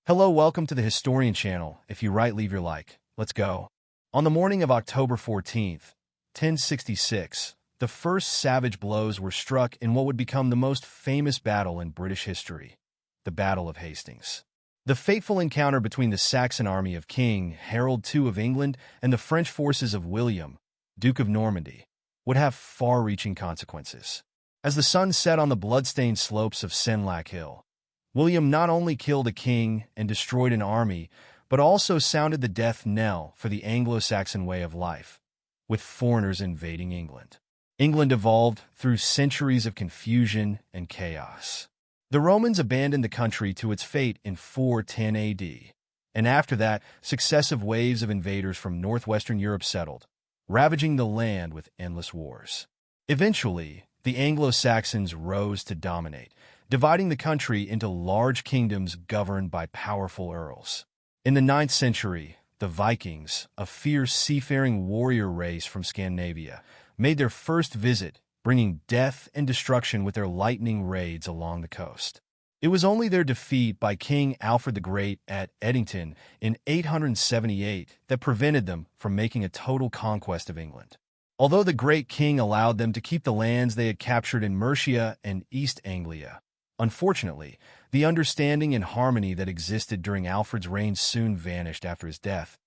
Hello, welcome to the Historian channel. If you write, leave your like. Let's go. On the morning of October 14th, 1066, the first savage blows were struck in what would become the most famous battle in British history, the Battle of Hastings. The fateful encounter between the Saxon army of King Harold II of England and the French forces of William, Duke of Normandy, would have far-reaching consequences. As the sun set on the blood-stained slopes of Senlac Hill, William not only killed a king and destroyed an army, but also sounded the death knell for the Anglo-Saxon way of life, with foreigners invading England. England evolved through centuries of confusion and chaos. The Romans abandoned the country to its fate in 410 AD, and after that, successive waves of invaders from northwestern Europe settled, ravaging the land with endless wars. Eventually, the Anglo-Saxons rose to dominate, dividing the country into large kingdoms governed by powerful earls. In the 9th century, the Vikings, a fierce seafaring warrior race from Scandinavia, made their first visit, bringing death and destruction with their lightning raids along the coast. It was only their defeat by King Alfred the Great at Edington in 878 that prevented them from making a total conquest of England. Although the Great King allowed them to keep the lands they had captured in Mercia and East Anglia, unfortunately, the understanding and harmony that existed during Alfred's reign soon vanished after his death,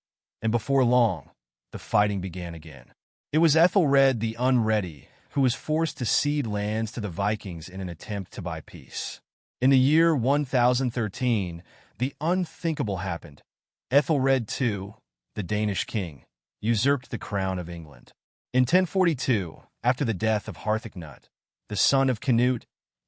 and before long, the fighting began again. It was Ethelred the Unready who was forced to cede lands to the Vikings in an attempt to buy peace. In the year 1013, the unthinkable happened. Ethelred II, the Danish king, usurped the crown of England. In 1042, after the death of Harthacnut, the son of Canute,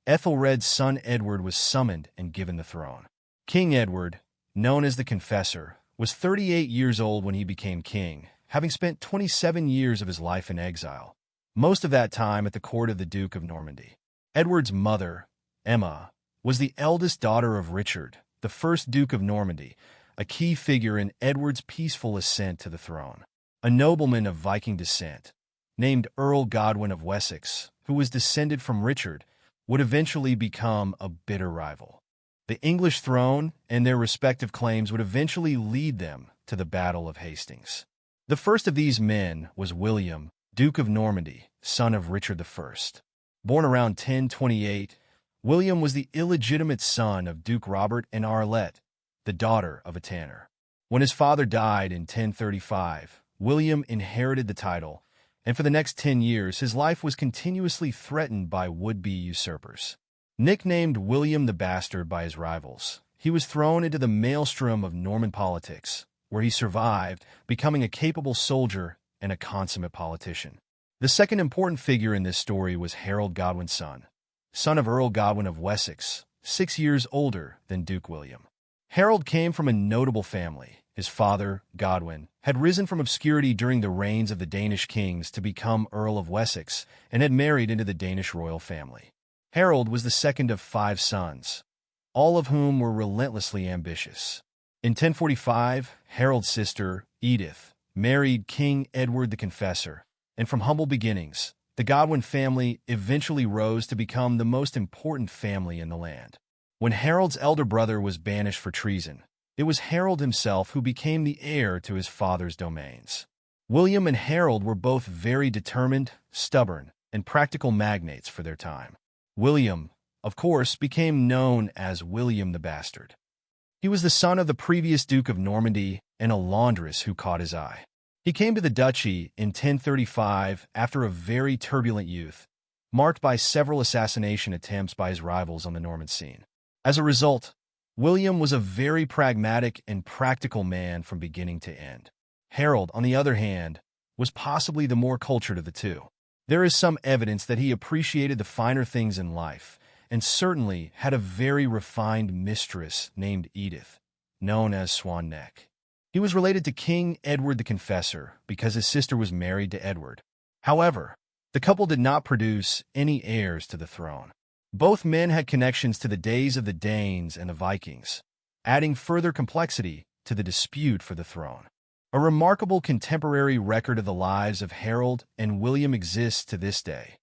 Ethelred's son Edward was summoned and given the throne. King Edward, known as the Confessor, was 38 years old when he became king, having spent 27 years of his life in exile, most of that time at the court of the Duke of Normandy. Edward's mother, Emma, was the eldest daughter of Richard, the first Duke of Normandy, a key figure in Edward's peaceful ascent to the throne. A nobleman of Viking descent, named Earl Godwin of Wessex, who was descended from Richard, would eventually become a bitter rival. The English throne and their respective claims would eventually lead them to the Battle of Hastings. The first of these men was William, Duke of Normandy, son of Richard I. Born around 1028, William was the illegitimate son of Duke Robert and Arlette, the daughter of a tanner. When his father died in 1035, William inherited the title, and for the next 10 years his life was continuously threatened by would-be usurpers. Nicknamed William the Bastard by his rivals, he was thrown into the maelstrom of Norman politics, where he survived, becoming a capable soldier and a consummate politician. The second important figure in this story was Harold Godwin's son of Earl Godwin of Wessex, 6 years older than Duke William. Harold came from a notable family. His father, Godwin, had risen from obscurity during the reigns of the Danish kings to become Earl of Wessex and had married into the Danish royal family. Harold was the second of 5 sons, all of whom were relentlessly ambitious. In 1045, Harold's sister, Edith, married King Edward the Confessor, and from humble beginnings, the Godwin family eventually rose to become the most important family in the land. When Harold's elder brother was banished for treason, it was Harold himself who became the heir to his father's domains. William and Harold were both very determined, stubborn, and practical magnates for their time. William, of course, became known as William the Bastard. He was the son of the previous Duke of Normandy and a laundress who caught his eye. He came to the duchy in 1035 after a very turbulent youth, marked by several assassination attempts by his rivals on the Norman scene. As a result, William was a very pragmatic and practical man from beginning to end. Harold, on the other hand, was possibly the more cultured of the two. There is some evidence that he appreciated the finer things in life, and certainly had a very refined mistress named Edith, known as Swan Neck. He was related to King Edward the Confessor because his sister was married to Edward. However, the couple did not produce any heirs to the throne. Both men had connections to the days of the Danes and the Vikings, adding further complexity to the dispute for the throne. A remarkable contemporary record of the lives of Harold and William exists to this day,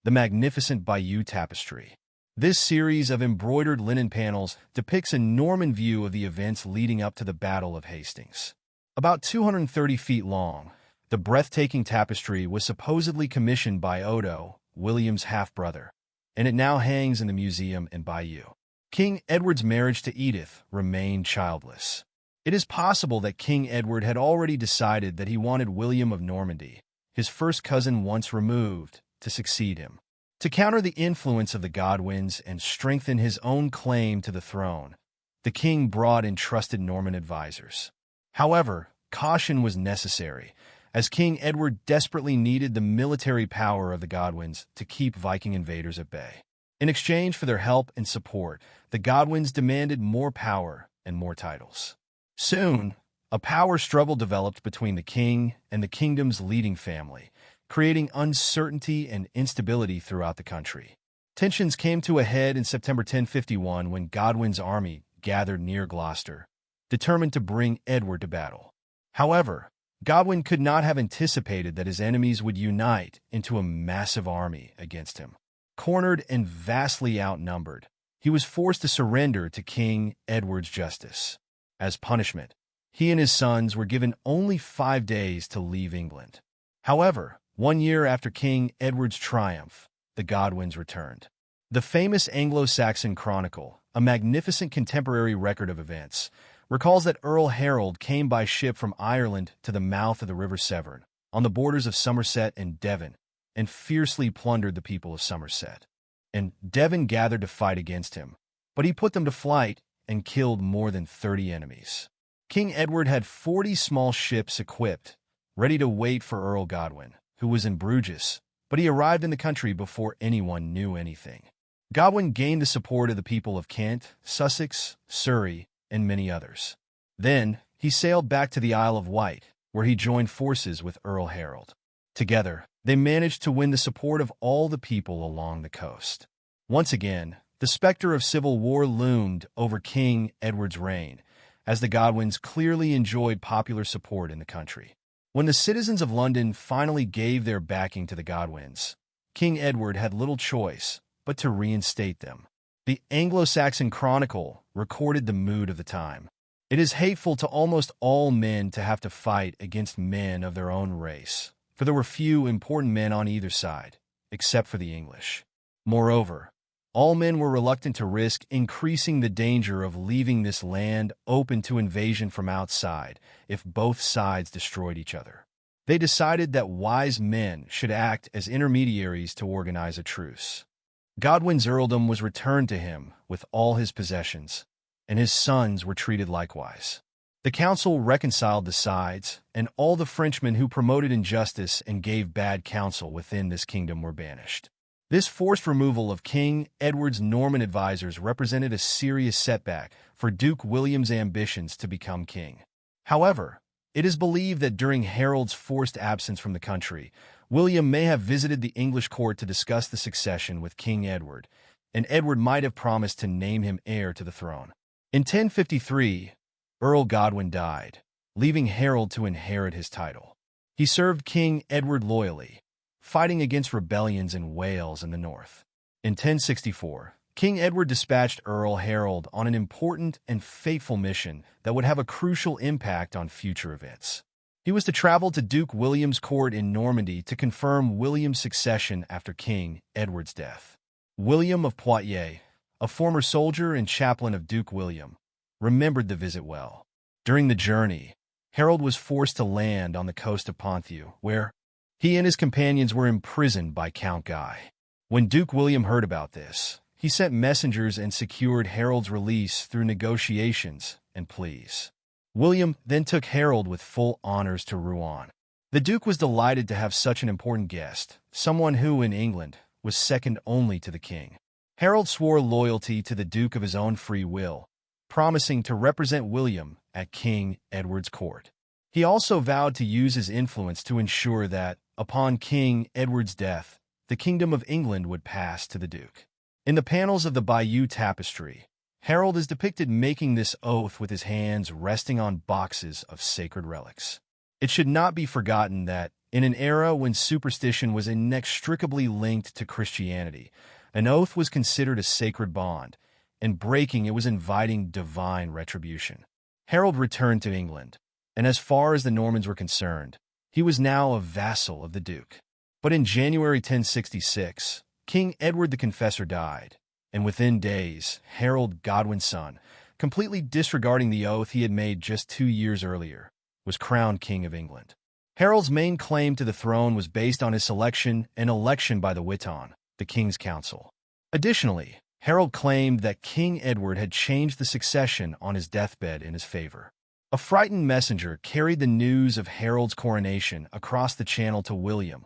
the magnificent Bayeux Tapestry. This series of embroidered linen panels depicts a Norman view of the events leading up to the Battle of Hastings. About 230 feet long, the breathtaking tapestry was supposedly commissioned by Odo, William's half-brother, and it now hangs in the museum in Bayeux. King Edward's marriage to Edith remained childless. It is possible that King Edward had already decided that he wanted William of Normandy, his first cousin once removed, to succeed him. To counter the influence of the Godwins and strengthen his own claim to the throne, the king brought in trusted Norman advisors. However, caution was necessary, as King Edward desperately needed the military power of the Godwins to keep Viking invaders at bay. In exchange for their help and support, the Godwins demanded more power and more titles. Soon, a power struggle developed between the king and the kingdom's leading family, creating uncertainty and instability throughout the country. Tensions came to a head in September 1051 when Godwin's army gathered near Gloucester, determined to bring Edward to battle. However, Godwin could not have anticipated that his enemies would unite into a massive army against him. Cornered and vastly outnumbered, he was forced to surrender to King Edward's justice. As punishment, he and his sons were given only 5 days to leave England. However, 1 year after King Edward's triumph, the Godwins returned. The famous Anglo-Saxon Chronicle, a magnificent contemporary record of events, recalls that Earl Harold came by ship from Ireland to the mouth of the River Severn, on the borders of Somerset and Devon, and fiercely plundered the people of Somerset. And Devon gathered to fight against him, but he put them to flight and killed more than 30 enemies. King Edward had 40 small ships equipped, ready to wait for Earl Godwin, who was in Bruges, but he arrived in the country before anyone knew anything. Godwin gained the support of the people of Kent, Sussex, Surrey, and many others. Then, he sailed back to the Isle of Wight, where he joined forces with Earl Harold. Together, they managed to win the support of all the people along the coast. Once again, the specter of civil war loomed over King Edward's reign, as the Godwins clearly enjoyed popular support in the country. When the citizens of London finally gave their backing to the Godwins, King Edward had little choice but to reinstate them. The Anglo-Saxon Chronicle recorded the mood of the time. It is hateful to almost all men to have to fight against men of their own race, for there were few important men on either side, except for the English. Moreover, all men were reluctant to risk increasing the danger of leaving this land open to invasion from outside if both sides destroyed each other. They decided that wise men should act as intermediaries to organize a truce. Godwin's earldom was returned to him with all his possessions, and his sons were treated likewise. The council reconciled the sides, and all the Frenchmen who promoted injustice and gave bad counsel within this kingdom were banished. This forced removal of King Edward's Norman advisors represented a serious setback for Duke William's ambitions to become king. However, it is believed that during Harold's forced absence from the country, William may have visited the English court to discuss the succession with King Edward, and Edward might have promised to name him heir to the throne. In 1053, Earl Godwin died, leaving Harold to inherit his title. He served King Edward loyally, fighting against rebellions in Wales and the north. In 1064, King Edward dispatched Earl Harold on an important and fateful mission that would have a crucial impact on future events. He was to travel to Duke William's court in Normandy to confirm William's succession after King Edward's death. William of Poitiers, a former soldier and chaplain of Duke William, remembered the visit well. During the journey, Harold was forced to land on the coast of Ponthieu, where he and his companions were imprisoned by Count Guy. When Duke William heard about this, he sent messengers and secured Harold's release through negotiations and pleas. William then took Harold with full honors to Rouen. The Duke was delighted to have such an important guest, someone who, in England, was second only to the king. Harold swore loyalty to the Duke of his own free will, promising to represent William at King Edward's court. He also vowed to use his influence to ensure that, upon King Edward's death, the kingdom of England would pass to the Duke. In the panels of the Bayeux tapestry, Harold is depicted making this oath with his hands resting on boxes of sacred relics. It should not be forgotten that, in an era when superstition was inextricably linked to Christianity, An oath was considered a sacred bond, and breaking it was inviting divine retribution. Harold returned to England, and as far as the Normans were concerned, he was now a vassal of the Duke. But in January 1066, King Edward the Confessor died, and within days, Harold, Godwin's son, completely disregarding the oath he had made just 2 years earlier, was crowned King of England. Harold's main claim to the throne was based on his selection and election by the Witan, the King's Council. Additionally, Harold claimed that King Edward had changed the succession on his deathbed in his favor. A frightened messenger carried the news of Harold's coronation across the Channel to William,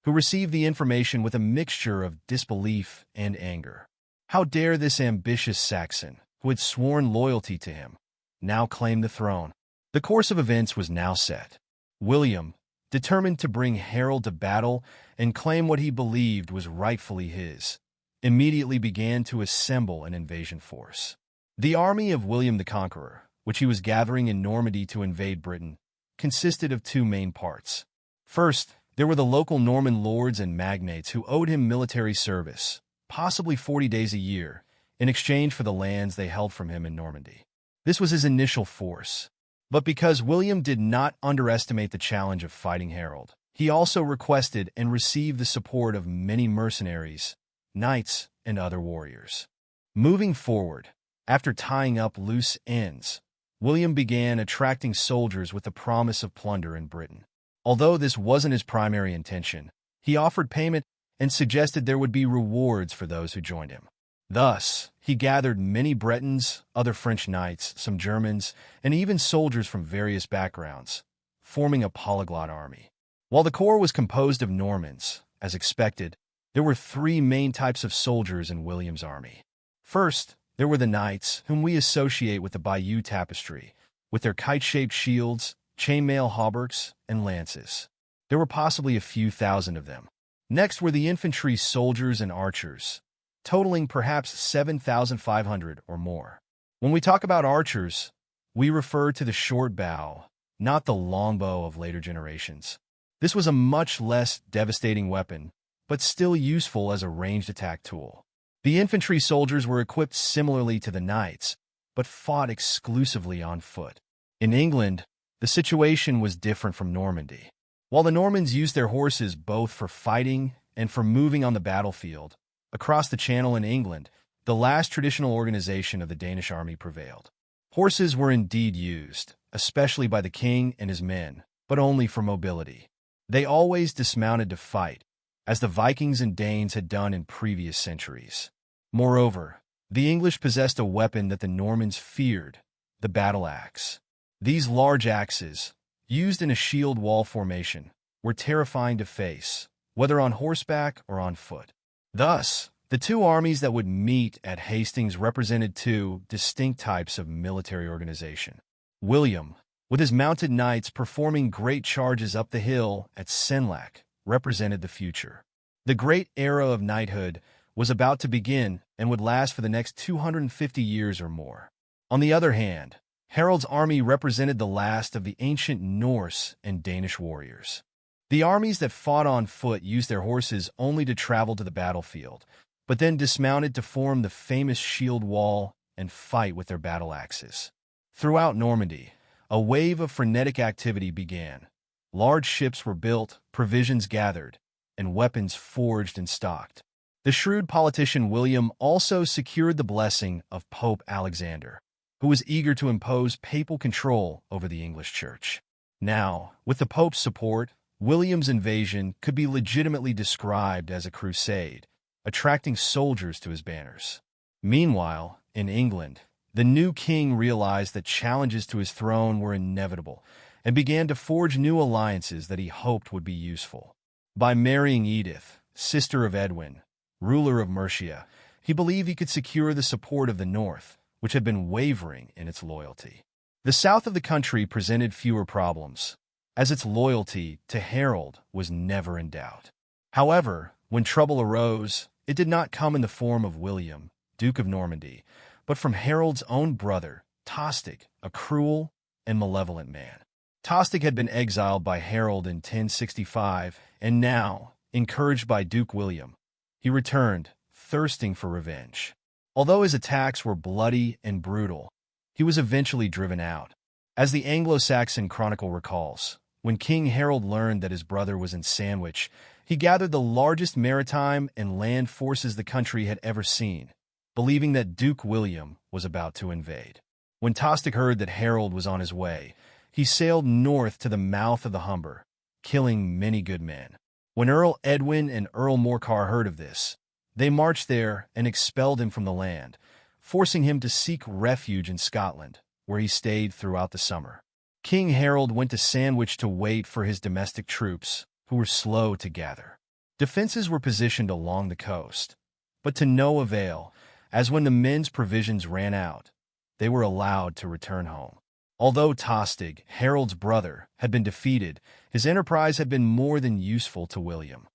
who received the information with a mixture of disbelief and anger. How dare this ambitious Saxon, who had sworn loyalty to him, now claim the throne? The course of events was now set. William, determined to bring Harold to battle and claim what he believed was rightfully his, immediately began to assemble an invasion force. The army of William the Conqueror, which he was gathering in Normandy to invade Britain, consisted of 2 main parts. First, there were the local Norman lords and magnates who owed him military service, possibly 40 days a year, in exchange for the lands they held from him in Normandy. This was his initial force. But because William did not underestimate the challenge of fighting Harold, he also requested and received the support of many mercenaries, knights, and other warriors. Moving forward, after tying up loose ends, William began attracting soldiers with the promise of plunder in Britain. Although this wasn't his primary intention, he offered payment and suggested there would be rewards for those who joined him. Thus, he gathered many Bretons, other French knights, some Germans, and even soldiers from various backgrounds, forming a polyglot army. While the corps was composed of Normans, as expected, there were 3 main types of soldiers in William's army. First, there were the knights, whom we associate with the Bayeux Tapestry, with their kite-shaped shields, chainmail hauberks, and lances. There were possibly a few thousand of them. Next were the infantry soldiers and archers, totaling perhaps 7,500 or more. When we talk about archers, we refer to the short bow, not the long bow of later generations. This was a much less devastating weapon, but still useful as a ranged attack tool. The infantry soldiers were equipped similarly to the knights, but fought exclusively on foot. In England, the situation was different from Normandy. While the Normans used their horses both for fighting and for moving on the battlefield, across the Channel in England, the last traditional organization of the Danish army prevailed. Horses were indeed used, especially by the king and his men, but only for mobility. They always dismounted to fight, as the Vikings and Danes had done in previous centuries. Moreover, the English possessed a weapon that the Normans feared, the battle axe. These large axes, used in a shield wall formation, were terrifying to face, whether on horseback or on foot. Thus, the 2 armies that would meet at Hastings represented 2 distinct types of military organization. William, with his mounted knights performing great charges up the hill at Senlac, represented the future. The great era of knighthood was about to begin and would last for the next 250 years or more. On the other hand, Harold's army represented the last of the ancient Norse and Danish warriors. The armies that fought on foot used their horses only to travel to the battlefield, but then dismounted to form the famous shield wall and fight with their battle axes. Throughout Normandy, a wave of frenetic activity began. Large ships were built, provisions gathered, and weapons forged and stocked. The shrewd politician William also secured the blessing of Pope Alexander, who was eager to impose papal control over the English Church. Now, with the Pope's support, William's invasion could be legitimately described as a crusade, attracting soldiers to his banners. Meanwhile, in England, the new king realized that challenges to his throne were inevitable and began to forge new alliances that he hoped would be useful. By marrying Edith, sister of Edwin, ruler of Mercia, he believed he could secure the support of the North, which had been wavering in its loyalty. The south of the country presented fewer problems, as its loyalty to Harold was never in doubt. However, when trouble arose, it did not come in the form of William, Duke of Normandy, but from Harold's own brother, Tostig, a cruel and malevolent man. Tostig had been exiled by Harold in 1065, and now, encouraged by Duke William, he returned, thirsting for revenge. Although his attacks were bloody and brutal, he was eventually driven out. As the Anglo-Saxon Chronicle recalls, when King Harold learned that his brother was in Sandwich, he gathered the largest maritime and land forces the country had ever seen, believing that Duke William was about to invade. When Tostig heard that Harold was on his way, he sailed north to the mouth of the Humber, killing many good men. When Earl Edwin and Earl Morcar heard of this, they marched there and expelled him from the land, forcing him to seek refuge in Scotland, where he stayed throughout the summer. King Harold went to Sandwich to wait for his domestic troops, who were slow to gather. Defenses were positioned along the coast, but to no avail, as when the men's provisions ran out, they were allowed to return home. Although Tostig, Harold's brother, had been defeated, his enterprise had been more than useful to William.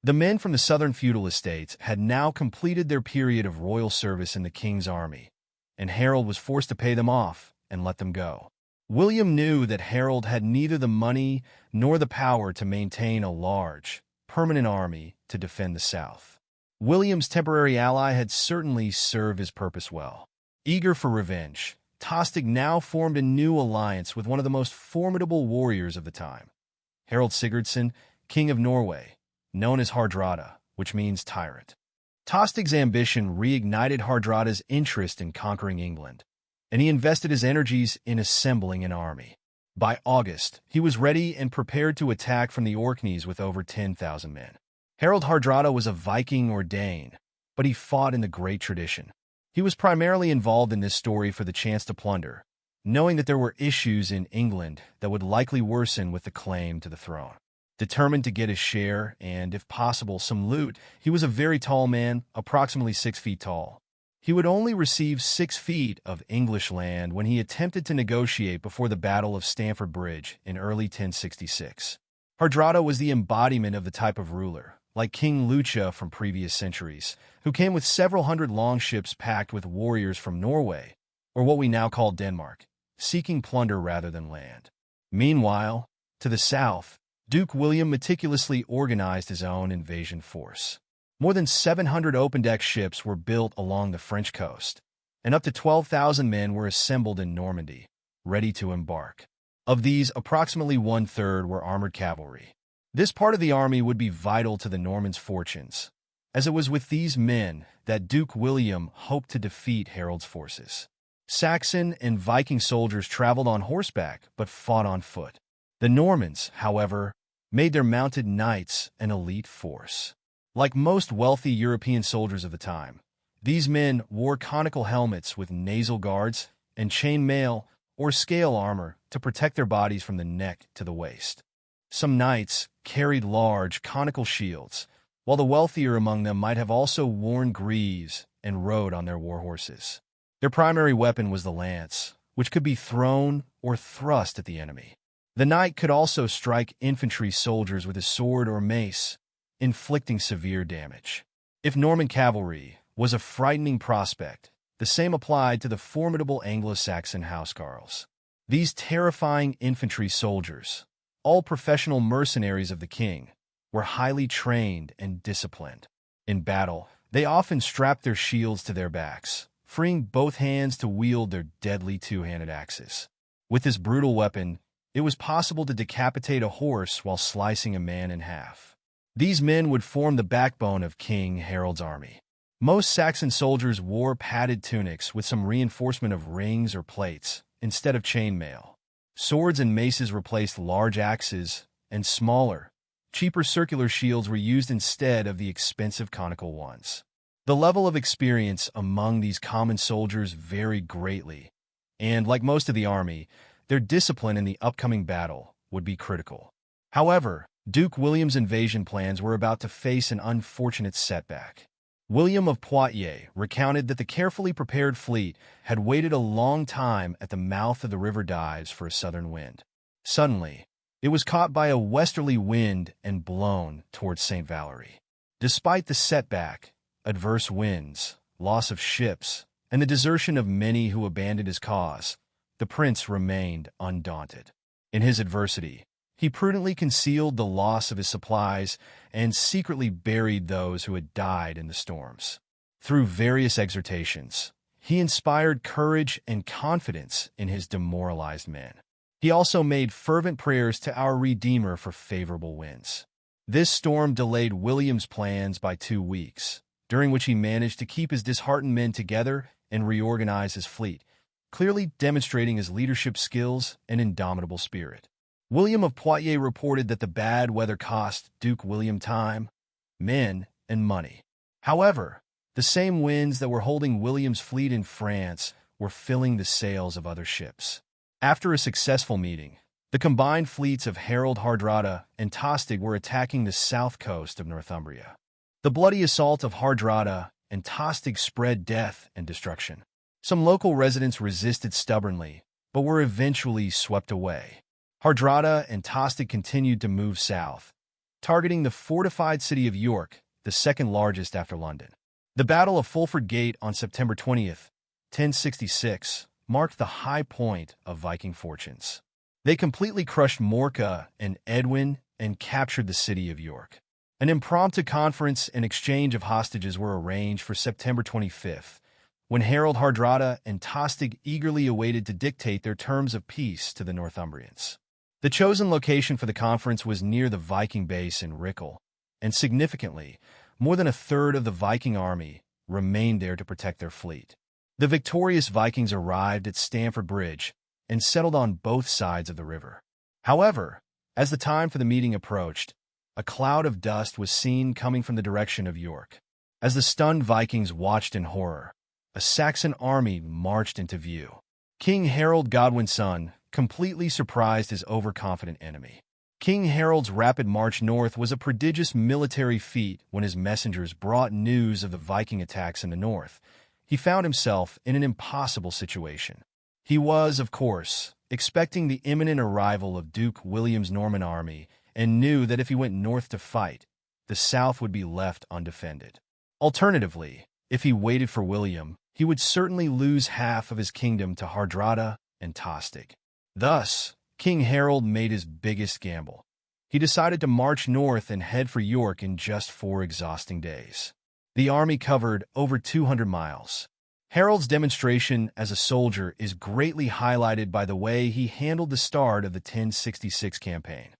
The men from the southern feudal estates had now completed their period of royal service in the king's army, and Harold was forced to pay them off and let them go. William knew that Harold had neither the money nor the power to maintain a large, permanent army to defend the south. William's temporary ally had certainly served his purpose well. Eager for revenge, Tostig now formed a new alliance with one of the most formidable warriors of the time, Harold Sigurdsson, King of Norway, known as Hardrada, which means tyrant. Tostig's ambition reignited Hardrada's interest in conquering England, and he invested his energies in assembling an army. By August, he was ready and prepared to attack from the Orkneys with over 10,000 men. Harald Hardrada was a Viking or Dane, but he fought in the great tradition. He was primarily involved in this story for the chance to plunder, knowing that there were issues in England that would likely worsen with the claim to the throne. Determined to get his share and, if possible, some loot, he was a very tall man, approximately 6 feet tall. He would only receive 6 feet of English land when he attempted to negotiate before the Battle of Stamford Bridge in early 1066. Hardrada was the embodiment of the type of ruler, like King Lucha from previous centuries, who came with several hundred longships packed with warriors from Norway, or what we now call Denmark, seeking plunder rather than land. Meanwhile, to the south, Duke William meticulously organized his own invasion force. More than 700 open-deck ships were built along the French coast, and up to 12,000 men were assembled in Normandy, ready to embark. Of these, approximately one-third were armored cavalry. This part of the army would be vital to the Normans' fortunes, as it was with these men that Duke William hoped to defeat Harold's forces. Saxon and Viking soldiers traveled on horseback but fought on foot. The Normans, however, made their mounted knights an elite force. Like most wealthy European soldiers of the time, these men wore conical helmets with nasal guards and chain mail or scale armor to protect their bodies from the neck to the waist. Some knights carried large conical shields, while the wealthier among them might have also worn greaves and rode on their war horses. Their primary weapon was the lance, which could be thrown or thrust at the enemy. The knight could also strike infantry soldiers with his sword or mace, inflicting severe damage. If Norman cavalry was a frightening prospect, the same applied to the formidable Anglo-Saxon housecarls. These terrifying infantry soldiers, all professional mercenaries of the king, were highly trained and disciplined. In battle, they often strapped their shields to their backs, freeing both hands to wield their deadly two-handed axes. With this brutal weapon, it was possible to decapitate a horse while slicing a man in half. These men would form the backbone of King Harold's army. Most Saxon soldiers wore padded tunics with some reinforcement of rings or plates instead of chainmail. Swords and maces replaced large axes, and smaller, cheaper circular shields were used instead of the expensive conical ones. The level of experience among these common soldiers varied greatly, and, like most of the army, their discipline in the upcoming battle would be critical. However, Duke William's invasion plans were about to face an unfortunate setback. William of Poitiers recounted that the carefully prepared fleet had waited a long time at the mouth of the River Dives for a southern wind. Suddenly, it was caught by a westerly wind and blown towards St. Valery. Despite the setback, adverse winds, loss of ships, and the desertion of many who abandoned his cause, the prince remained undaunted. In his adversity, he prudently concealed the loss of his supplies and secretly buried those who had died in the storms. Through various exhortations, he inspired courage and confidence in his demoralized men. He also made fervent prayers to our Redeemer for favorable winds. This storm delayed William's plans by 2 weeks, during which he managed to keep his disheartened men together and reorganize his fleet, clearly demonstrating his leadership skills and indomitable spirit. William of Poitiers reported that the bad weather cost Duke William time, men, and money. However, the same winds that were holding William's fleet in France were filling the sails of other ships. After a successful meeting, the combined fleets of Harold Hardrada and Tostig were attacking the south coast of Northumbria. The bloody assault of Hardrada and Tostig spread death and destruction. Some local residents resisted stubbornly, but were eventually swept away. Hardrada and Tostig continued to move south, targeting the fortified city of York, the second largest after London. The Battle of Fulford Gate on September 20th, 1066, marked the high point of Viking fortunes. They completely crushed Morka and Edwin and captured the city of York. An impromptu conference and exchange of hostages were arranged for September 25th, when Harold Hardrada and Tostig eagerly awaited to dictate their terms of peace to the Northumbrians. The chosen location for the conference was near the Viking base in Rickle, and significantly, more than a third of the Viking army remained there to protect their fleet. The victorious Vikings arrived at Stamford Bridge and settled on both sides of the river. However, as the time for the meeting approached, a cloud of dust was seen coming from the direction of York. As the stunned Vikings watched in horror, a Saxon army marched into view. King Harold Godwin's son completely surprised his overconfident enemy. King Harold's rapid march north was a prodigious military feat. When his messengers brought news of the Viking attacks in the north, he found himself in an impossible situation. He was, of course, expecting the imminent arrival of Duke William's Norman army and knew that if he went north to fight, the south would be left undefended. Alternatively, if he waited for William, he would certainly lose half of his kingdom to Hardrada and Tostig. Thus, King Harold made his biggest gamble. He decided to march north and head for York in just 4 exhausting days. The army covered over 200 miles. Harold's demonstration as a soldier is greatly highlighted by the way he handled the start of the 1066 campaign.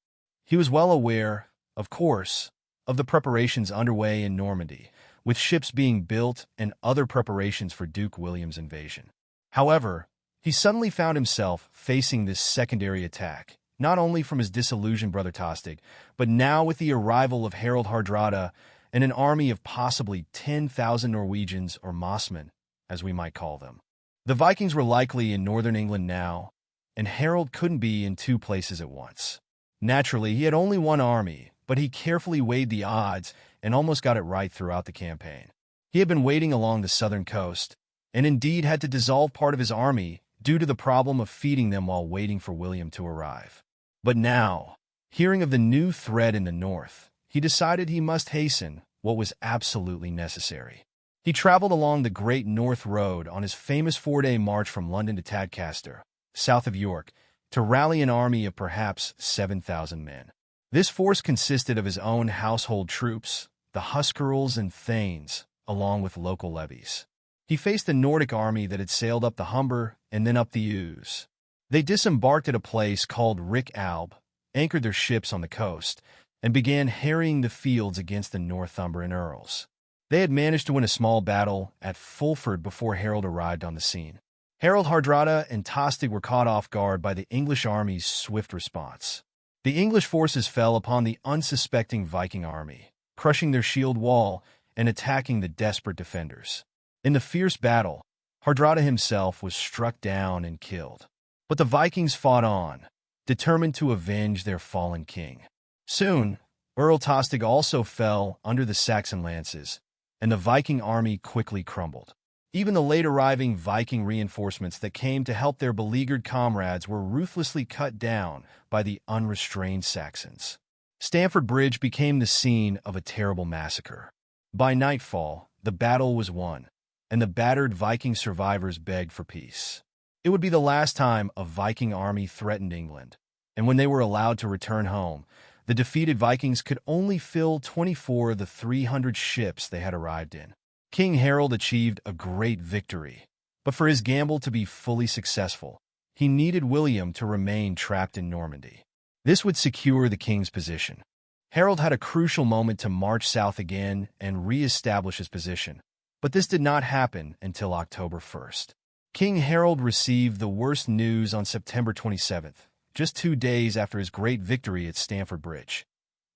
He was well aware, of course, of the preparations underway in Normandy, with ships being built and other preparations for Duke William's invasion. However, he suddenly found himself facing this secondary attack, not only from his disillusioned brother Tostig, but now with the arrival of Harold Hardrada and an army of possibly 10,000 Norwegians or Mossmen, as we might call them. The Vikings were likely in northern England now, and Harold couldn't be in 2 places at once. Naturally, he had only one army, but he carefully weighed the odds and almost got it right throughout the campaign. He had been waiting along the southern coast, and indeed had to dissolve part of his army due to the problem of feeding them while waiting for William to arrive. But now, hearing of the new threat in the north, he decided he must hasten what was absolutely necessary. He traveled along the Great North Road on his famous 4-day march from London to Tadcaster, south of York, to rally an army of perhaps 7,000 men. This force consisted of his own household troops, the Huscarls and Thanes, along with local levies. He faced a Nordic army that had sailed up the Humber and then up the Ouse. They disembarked at a place called Rick Alb, anchored their ships on the coast, and began harrying the fields against the Northumbrian earls. They had managed to win a small battle at Fulford before Harold arrived on the scene. Harold Hardrada and Tostig were caught off guard by the English army's swift response. The English forces fell upon the unsuspecting Viking army, crushing their shield wall and attacking the desperate defenders. In the fierce battle, Hardrada himself was struck down and killed. But the Vikings fought on, determined to avenge their fallen king. Soon, Earl Tostig also fell under the Saxon lances, and the Viking army quickly crumbled. Even the late-arriving Viking reinforcements that came to help their beleaguered comrades were ruthlessly cut down by the unrestrained Saxons. Stamford Bridge became the scene of a terrible massacre. By nightfall, the battle was won, and the battered Viking survivors begged for peace. It would be the last time a Viking army threatened England, and when they were allowed to return home, the defeated Vikings could only fill 24 of the 300 ships they had arrived in. King Harold achieved a great victory, but for his gamble to be fully successful, he needed William to remain trapped in Normandy. This would secure the king's position. Harold had a crucial moment to march south again and re-establish his position, but this did not happen until October 1st. King Harold received the worst news on September 27th, just 2 days after his great victory at Stamford Bridge.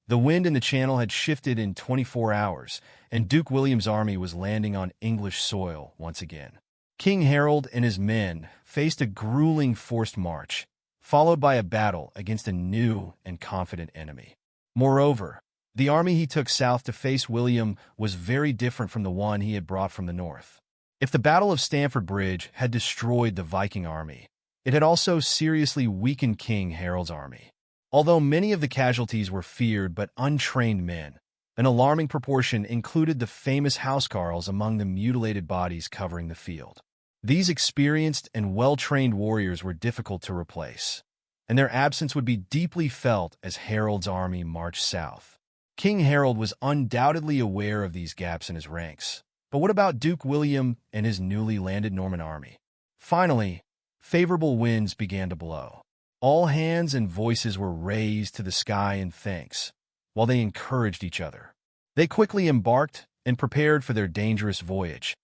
The wind in the Channel had shifted in 24 hours, and Duke William's army was landing on English soil once again. King Harold and his men faced a grueling forced march, followed by a battle against a new and confident enemy. Moreover, the army he took south to face William was very different from the one he had brought from the north. If the Battle of Stamford Bridge had destroyed the Viking army, it had also seriously weakened King Harold's army. Although many of the casualties were feared but untrained men, an alarming proportion included the famous housecarls among the mutilated bodies covering the field. These experienced and well-trained warriors were difficult to replace, and their absence would be deeply felt as Harold's army marched south. King Harold was undoubtedly aware of these gaps in his ranks, but what about Duke William and his newly landed Norman army? Finally, favorable winds began to blow. All hands and voices were raised to the sky in thanks, while they encouraged each other. They quickly embarked and prepared for their dangerous voyage,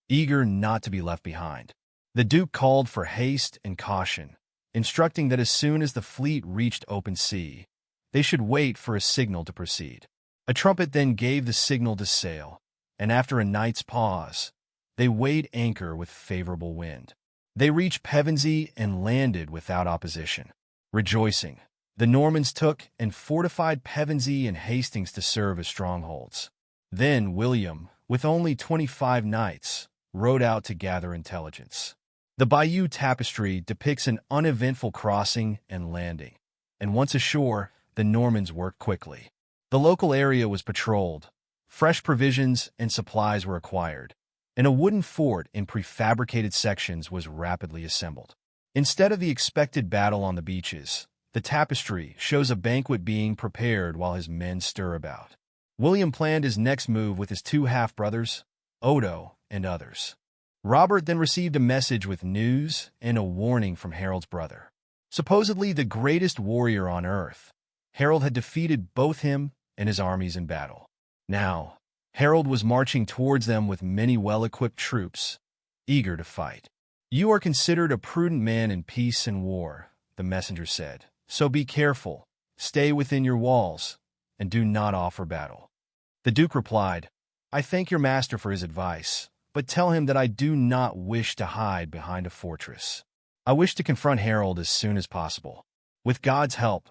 eager not to be left behind. The Duke called for haste and caution, instructing that as soon as the fleet reached open sea, they should wait for a signal to proceed. A trumpet then gave the signal to sail, and after a night's pause, they weighed anchor with favorable wind. They reached Pevensey and landed without opposition. Rejoicing, the Normans took and fortified Pevensey and Hastings to serve as strongholds. Then William, with only 25 knights, rode out to gather intelligence. The Bayeux Tapestry depicts an uneventful crossing and landing, and once ashore, the Normans worked quickly. The local area was patrolled, fresh provisions and supplies were acquired, and a wooden fort in prefabricated sections was rapidly assembled. Instead of the expected battle on the beaches, the tapestry shows a banquet being prepared while his men stir about. William planned his next move with his 2 half-brothers, Odo and others. Robert then received a message with news and a warning from Harold's brother. Supposedly the greatest warrior on earth, Harold had defeated both him and his armies in battle. Now, Harold was marching towards them with many well-equipped troops, eager to fight. "You are considered a prudent man in peace and war," the messenger said, "so be careful, stay within your walls, and do not offer battle." The Duke replied, "I thank your master for his advice, but tell him that I do not wish to hide behind a fortress. I wish to confront Harold as soon as possible. With God's help,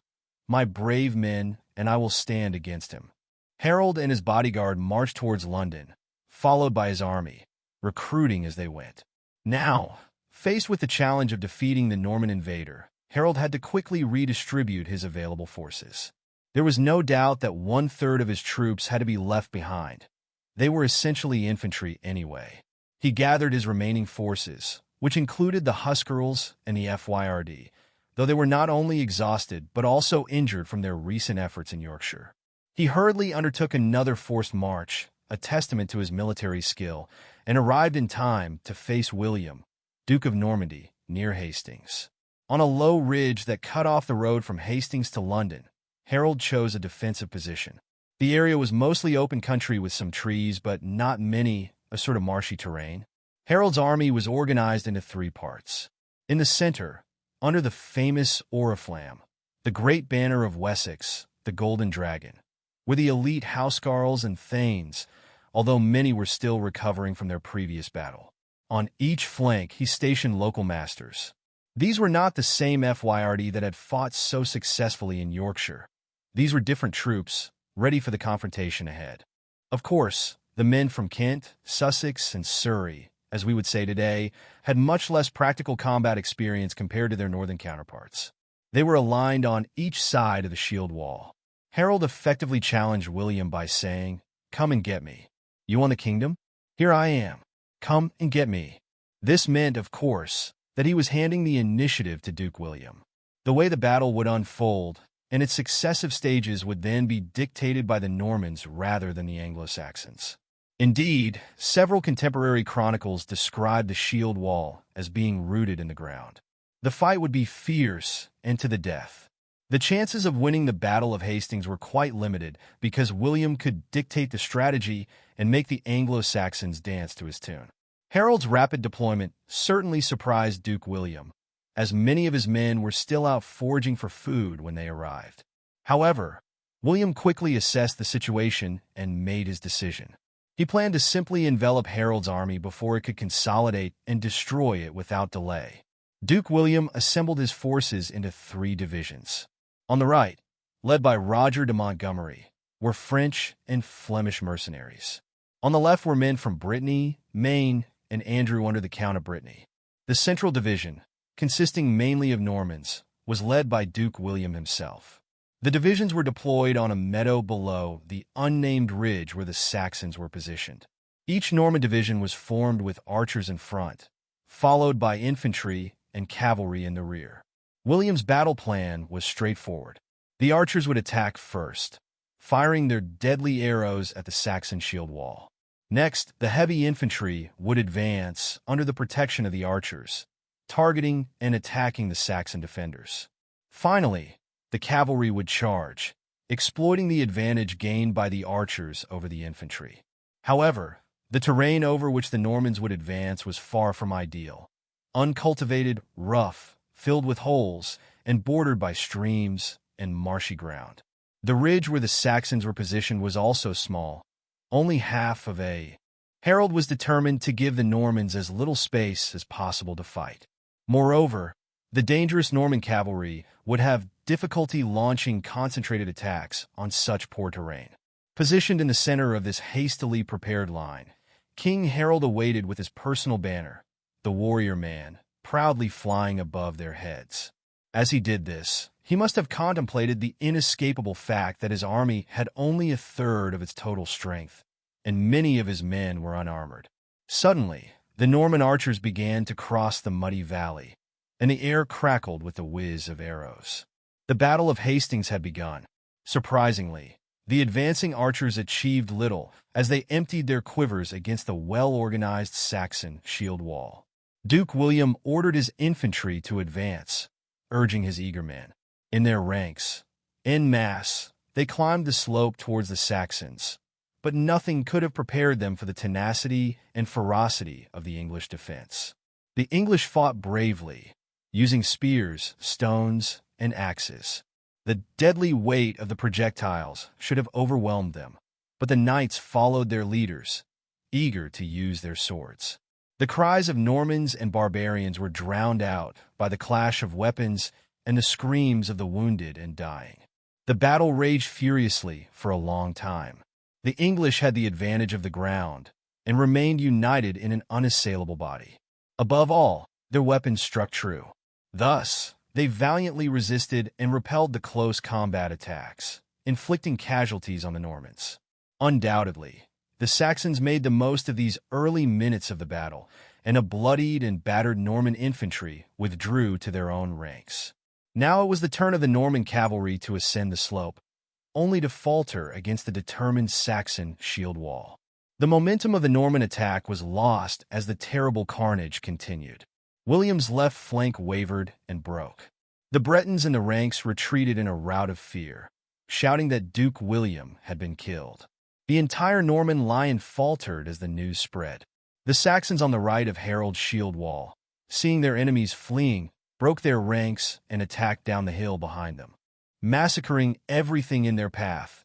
my brave men and I will stand against him." Harold and his bodyguard marched towards London, followed by his army, recruiting as they went. Now, faced with the challenge of defeating the Norman invader, Harold had to quickly redistribute his available forces. There was no doubt that 1/3 of his troops had to be left behind. They were essentially infantry anyway. He gathered his remaining forces, which included the Huscarls and the FYRD, though they were not only exhausted but also injured from their recent efforts in Yorkshire. He hurriedly undertook another forced march, a testament to his military skill, and arrived in time to face William, Duke of Normandy, near Hastings. On a low ridge that cut off the road from Hastings to London, Harold chose a defensive position. The area was mostly open country with some trees, but not many, a sort of marshy terrain. Harold's army was organized into 3 parts. In the center, under the famous oriflamme, the great banner of Wessex, the Golden Dragon, were the elite housecarls and thanes, although many were still recovering from their previous battle. On each flank, he stationed local masters. These were not the same FYRD that had fought so successfully in Yorkshire. These were different troops, ready for the confrontation ahead. Of course, the men from Kent, Sussex, and Surrey, as we would say today, had much less practical combat experience compared to their northern counterparts. They were aligned on each side of the shield wall. Harold effectively challenged William by saying, "Come and get me. You want the kingdom? Here I am. Come and get me." This meant, of course, that he was handing the initiative to Duke William. The way the battle would unfold, and its successive stages would then be dictated by the Normans rather than the Anglo-Saxons. Indeed, several contemporary chronicles describe the shield wall as being rooted in the ground. The fight would be fierce and to the death. The chances of winning the Battle of Hastings were quite limited because William could dictate the strategy and make the Anglo-Saxons dance to his tune. Harold's rapid deployment certainly surprised Duke William, as many of his men were still out foraging for food when they arrived. However, William quickly assessed the situation and made his decision. He planned to simply envelop Harold's army before it could consolidate and destroy it without delay. Duke William assembled his forces into 3 divisions. On the right, led by Roger de Montgomery, were French and Flemish mercenaries. On the left were men from Brittany, Maine, and Andrew under the Count of Brittany. The central division, consisting mainly of Normans, was led by Duke William himself. The divisions were deployed on a meadow below the unnamed ridge where the Saxons were positioned. Each Norman division was formed with archers in front, followed by infantry and cavalry in the rear. William's battle plan was straightforward. The archers would attack first, firing their deadly arrows at the Saxon shield wall. Next, the heavy infantry would advance under the protection of the archers, targeting and attacking the Saxon defenders. Finally, the cavalry would charge, exploiting the advantage gained by the archers over the infantry. However, the terrain over which the Normans would advance was far from ideal. Uncultivated, rough, filled with holes, and bordered by streams and marshy ground. The ridge where the Saxons were positioned was also small, only half of a. Harold was determined to give the Normans as little space as possible to fight. Moreover, the dangerous Norman cavalry would have difficulty launching concentrated attacks on such poor terrain. Positioned in the center of this hastily prepared line, King Harold awaited with his personal banner, the warrior man, proudly flying above their heads. As he did this, he must have contemplated the inescapable fact that his army had only 1/3 of its total strength, and many of his men were unarmored. Suddenly, the Norman archers began to cross the muddy valley, and the air crackled with the whiz of arrows. The Battle of Hastings had begun. Surprisingly, the advancing archers achieved little as they emptied their quivers against the well-organized Saxon shield wall. Duke William ordered his infantry to advance, urging his eager men. In their ranks, en masse, they climbed the slope towards the Saxons, but nothing could have prepared them for the tenacity and ferocity of the English defense. The English fought bravely, using spears, stones, and axes. The deadly weight of the projectiles should have overwhelmed them, but the knights followed their leaders, eager to use their swords. The cries of Normans and barbarians were drowned out by the clash of weapons and the screams of the wounded and dying. The battle raged furiously for a long time. The English had the advantage of the ground and remained united in an unassailable body. Above all, their weapons struck true. Thus, they valiantly resisted and repelled the close combat attacks, inflicting casualties on the Normans. Undoubtedly, the Saxons made the most of these early minutes of the battle, and a bloodied and battered Norman infantry withdrew to their own ranks. Now it was the turn of the Norman cavalry to ascend the slope, only to falter against the determined Saxon shield wall. The momentum of the Norman attack was lost as the terrible carnage continued. William's left flank wavered and broke. The Bretons in the ranks retreated in a rout of fear, shouting that Duke William had been killed. The entire Norman line faltered as the news spread. The Saxons on the right of Harold's shield wall, seeing their enemies fleeing, broke their ranks and attacked down the hill behind them, massacring everything in their path.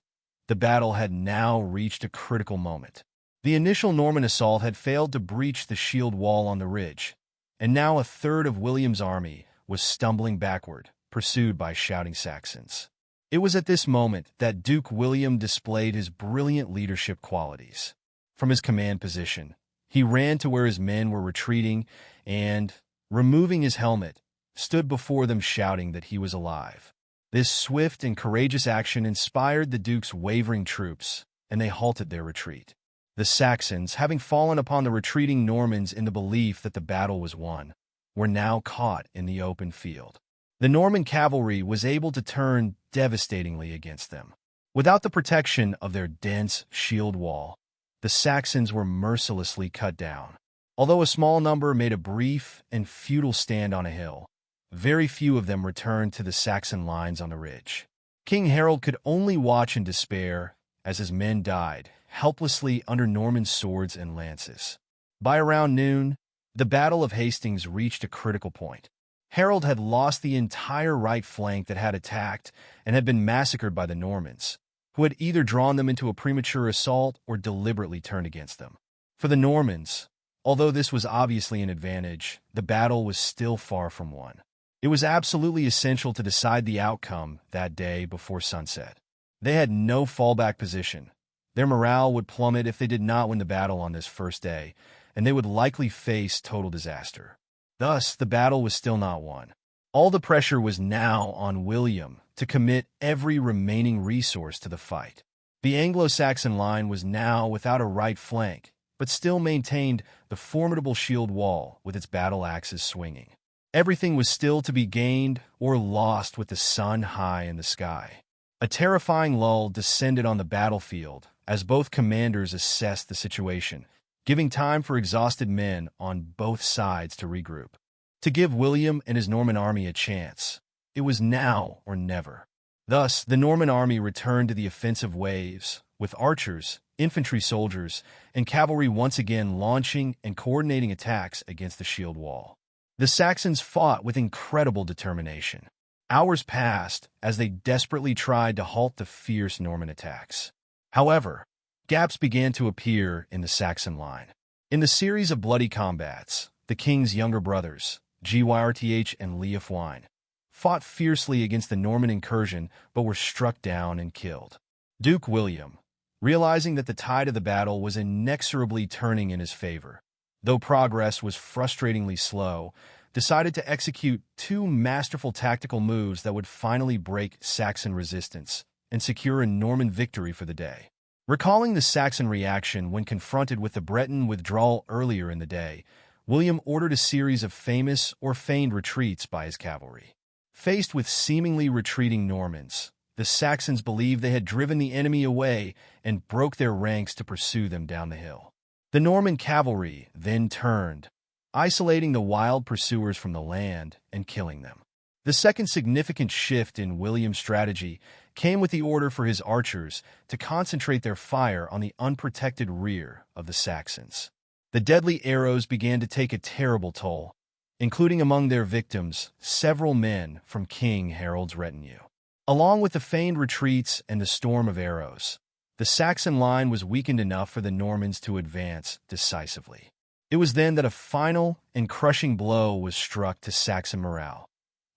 The battle had now reached a critical moment. The initial Norman assault had failed to breach the shield wall on the ridge, and now 1/3 of William's army was stumbling backward, pursued by shouting Saxons. It was at this moment that Duke William displayed his brilliant leadership qualities. From his command position, he ran to where his men were retreating and, removing his helmet, stood before them shouting that he was alive. This swift and courageous action inspired the Duke's wavering troops, and they halted their retreat. The Saxons, having fallen upon the retreating Normans in the belief that the battle was won, were now caught in the open field. The Norman cavalry was able to turn devastatingly against them. Without the protection of their dense shield wall, the Saxons were mercilessly cut down. Although a small number made a brief and futile stand on a hill, very few of them returned to the Saxon lines on the ridge. King Harold could only watch in despair as his men died, helplessly under Norman swords and lances. By around noon, the Battle of Hastings reached a critical point. Harold had lost the entire right flank that had attacked and had been massacred by the Normans, who had either drawn them into a premature assault or deliberately turned against them. For the Normans, although this was obviously an advantage, the battle was still far from won. It was absolutely essential to decide the outcome that day before sunset. They had no fallback position. Their morale would plummet if they did not win the battle on this first day, and they would likely face total disaster. Thus, the battle was still not won. All the pressure was now on William to commit every remaining resource to the fight. The Anglo-Saxon line was now without a right flank, but still maintained the formidable shield wall with its battle axes swinging. Everything was still to be gained or lost with the sun high in the sky. A terrifying lull descended on the battlefield as both commanders assessed the situation, giving time for exhausted men on both sides to regroup. To give William and his Norman army a chance, it was now or never. Thus, the Norman army returned to the offensive waves, with archers, infantry soldiers, and cavalry once again launching and coordinating attacks against the shield wall. The Saxons fought with incredible determination. Hours passed as they desperately tried to halt the fierce Norman attacks. However, gaps began to appear in the Saxon line. In the series of bloody combats, the king's younger brothers, Gyrth and Leofwine, fought fiercely against the Norman incursion but were struck down and killed. Duke William, realizing that the tide of the battle was inexorably turning in his favor, though progress was frustratingly slow, decided to execute two masterful tactical moves that would finally break Saxon resistance and secure a Norman victory for the day. Recalling the Saxon reaction when confronted with the Breton withdrawal earlier in the day, William ordered a series of famous or feigned retreats by his cavalry. Faced with seemingly retreating Normans, the Saxons believed they had driven the enemy away and broke their ranks to pursue them down the hill. The Norman cavalry then turned, isolating the wild pursuers from the land and killing them. The second significant shift in William's strategy came with the order for his archers to concentrate their fire on the unprotected rear of the Saxons. The deadly arrows began to take a terrible toll, including among their victims several men from King Harold's retinue. Along with the feigned retreats and the storm of arrows, the Saxon line was weakened enough for the Normans to advance decisively. It was then that a final and crushing blow was struck to Saxon morale.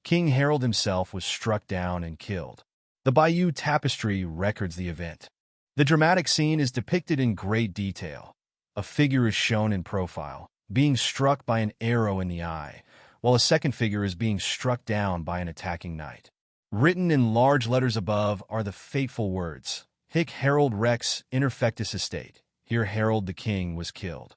King Harold himself was struck down and killed. The Bayeux Tapestry records the event. The dramatic scene is depicted in great detail. A figure is shown in profile, being struck by an arrow in the eye, while a second figure is being struck down by an attacking knight. Written in large letters above are the fateful words, Hic Harold Rex Interfectus Estate. Here Harold the King was killed.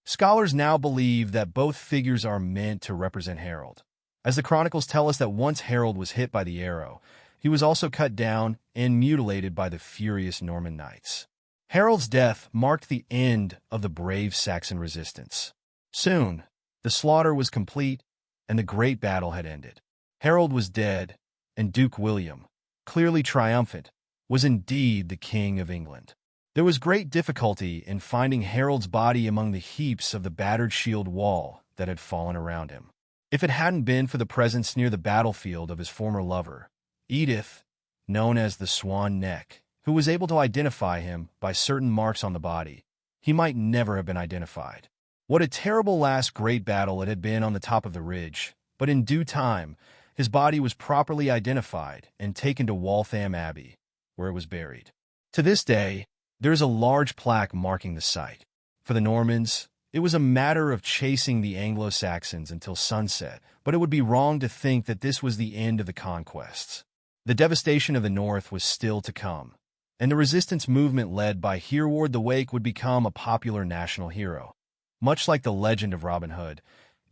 Scholars now believe that both figures are meant to represent Harold, as the chronicles tell us that once Harold was hit by the arrow, he was also cut down and mutilated by the furious Norman knights. Harold's death marked the end of the brave Saxon resistance. Soon, the slaughter was complete and the great battle had ended. Harold was dead, and Duke William, clearly triumphant, was indeed the King of England. There was great difficulty in finding Harold's body among the heaps of the battered shield wall that had fallen around him. If it hadn't been for the presence near the battlefield of his former lover, Edith, known as the Swan Neck, who was able to identify him by certain marks on the body, he might never have been identified. What a terrible last great battle it had been on the top of the ridge, but in due time, his body was properly identified and taken to Waltham Abbey, where it was buried. To this day, there is a large plaque marking the site. For the Normans, it was a matter of chasing the Anglo-Saxons until sunset, but it would be wrong to think that this was the end of the conquests. The devastation of the North was still to come, and the resistance movement led by Hereward the Wake would become a popular national hero, much like the legend of Robin Hood,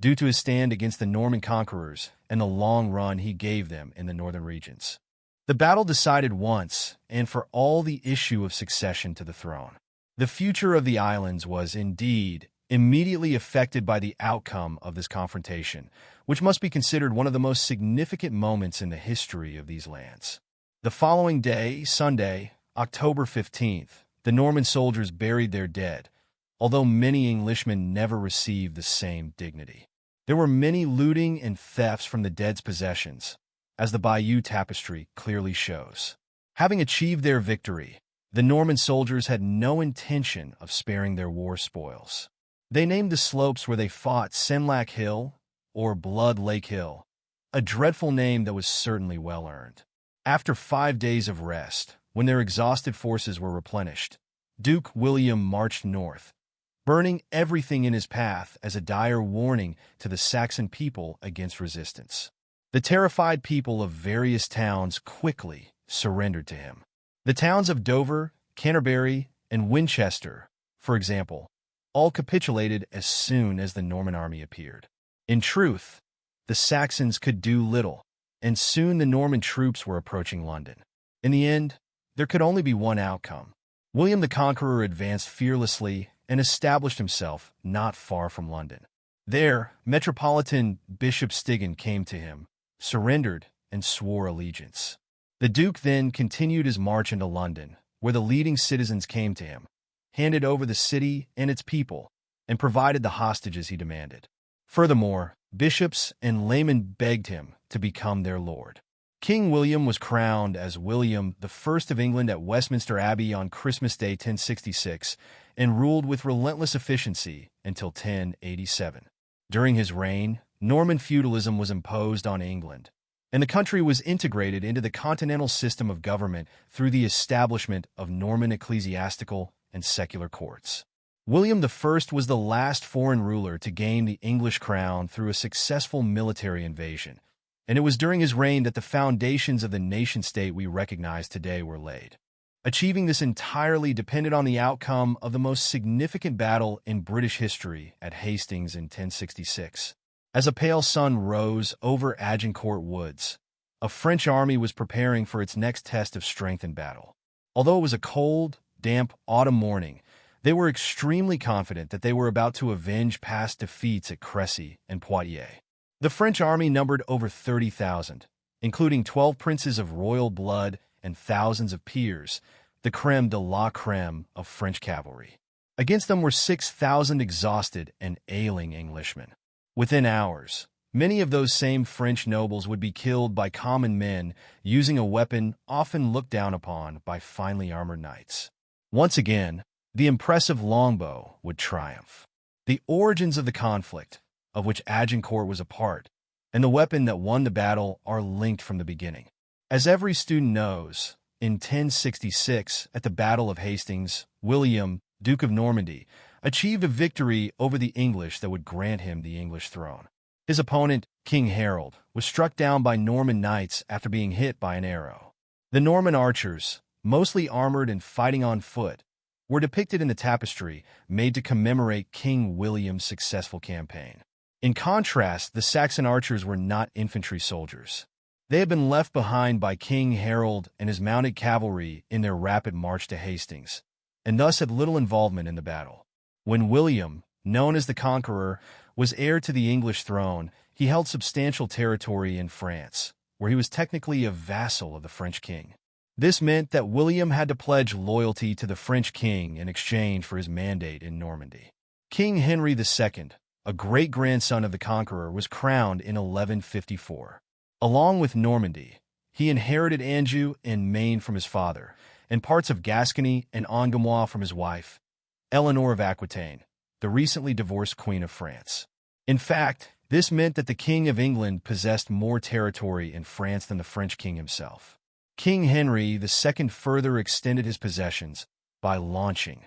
due to his stand against the Norman conquerors and the long run he gave them in the northern regions. The battle decided once and for all the issue of succession to the throne. The future of the islands was, indeed, immediately affected by the outcome of this confrontation, which must be considered one of the most significant moments in the history of these lands. The following day, Sunday, October 15th, the Norman soldiers buried their dead, although many Englishmen never received the same dignity. There were many looting and thefts from the dead's possessions, as the Bayeux Tapestry clearly shows. Having achieved their victory, the Norman soldiers had no intention of sparing their war spoils. They named the slopes where they fought Senlac Hill or Blood Lake Hill, a dreadful name that was certainly well earned. After 5 days of rest, when their exhausted forces were replenished, Duke William marched north, burning everything in his path as a dire warning to the Saxon people against resistance. The terrified people of various towns quickly surrendered to him. The towns of Dover, Canterbury, and Winchester, for example, all capitulated as soon as the Norman army appeared. In truth, the Saxons could do little, and soon the Norman troops were approaching London. In the end, there could only be one outcome. William the Conqueror advanced fearlessly and established himself not far from London. There, Metropolitan Bishop Stigand came to him, surrendered, and swore allegiance. The Duke then continued his march into London, where the leading citizens came to him, handed over the city and its people, and provided the hostages he demanded. Furthermore, bishops and laymen begged him to become their lord. King William was crowned as William I of England at Westminster Abbey on Christmas Day 1066 and ruled with relentless efficiency until 1087. During his reign, Norman feudalism was imposed on England, and the country was integrated into the continental system of government through the establishment of Norman ecclesiastical and secular courts. William I was the last foreign ruler to gain the English crown through a successful military invasion, and it was during his reign that the foundations of the nation-state we recognize today were laid. Achieving this entirely depended on the outcome of the most significant battle in British history at Hastings in 1066. As a pale sun rose over Agincourt Woods, a French army was preparing for its next test of strength in battle. Although it was a cold, damp autumn morning, they were extremely confident that they were about to avenge past defeats at Crécy and Poitiers. The French army numbered over 30,000, including 12 princes of royal blood and thousands of peers, the crème de la crème of French cavalry. Against them were 6,000 exhausted and ailing Englishmen. Within hours, many of those same French nobles would be killed by common men using a weapon often looked down upon by finely armored knights. Once again, the impressive longbow would triumph. The origins of the conflict, of which Agincourt was a part, and the weapon that won the battle are linked from the beginning. As every student knows, in 1066, at the Battle of Hastings, William, Duke of Normandy, achieved a victory over the English that would grant him the English throne. His opponent, King Harold, was struck down by Norman knights after being hit by an arrow. The Norman archers, mostly armored and fighting on foot, were depicted in the tapestry made to commemorate King William's successful campaign. In contrast, the Saxon archers were not infantry soldiers. They had been left behind by King Harold and his mounted cavalry in their rapid march to Hastings, and thus had little involvement in the battle. When William, known as the Conqueror, was heir to the English throne, he held substantial territory in France, where he was technically a vassal of the French king. This meant that William had to pledge loyalty to the French king in exchange for his mandate in Normandy. King Henry II, a great-grandson of the Conqueror, was crowned in 1154. Along with Normandy, he inherited Anjou and Maine from his father, and parts of Gascony and Angoumois from his wife, Eleanor of Aquitaine, the recently divorced Queen of France. In fact, this meant that the King of England possessed more territory in France than the French king himself. King Henry II further extended his possessions by launching.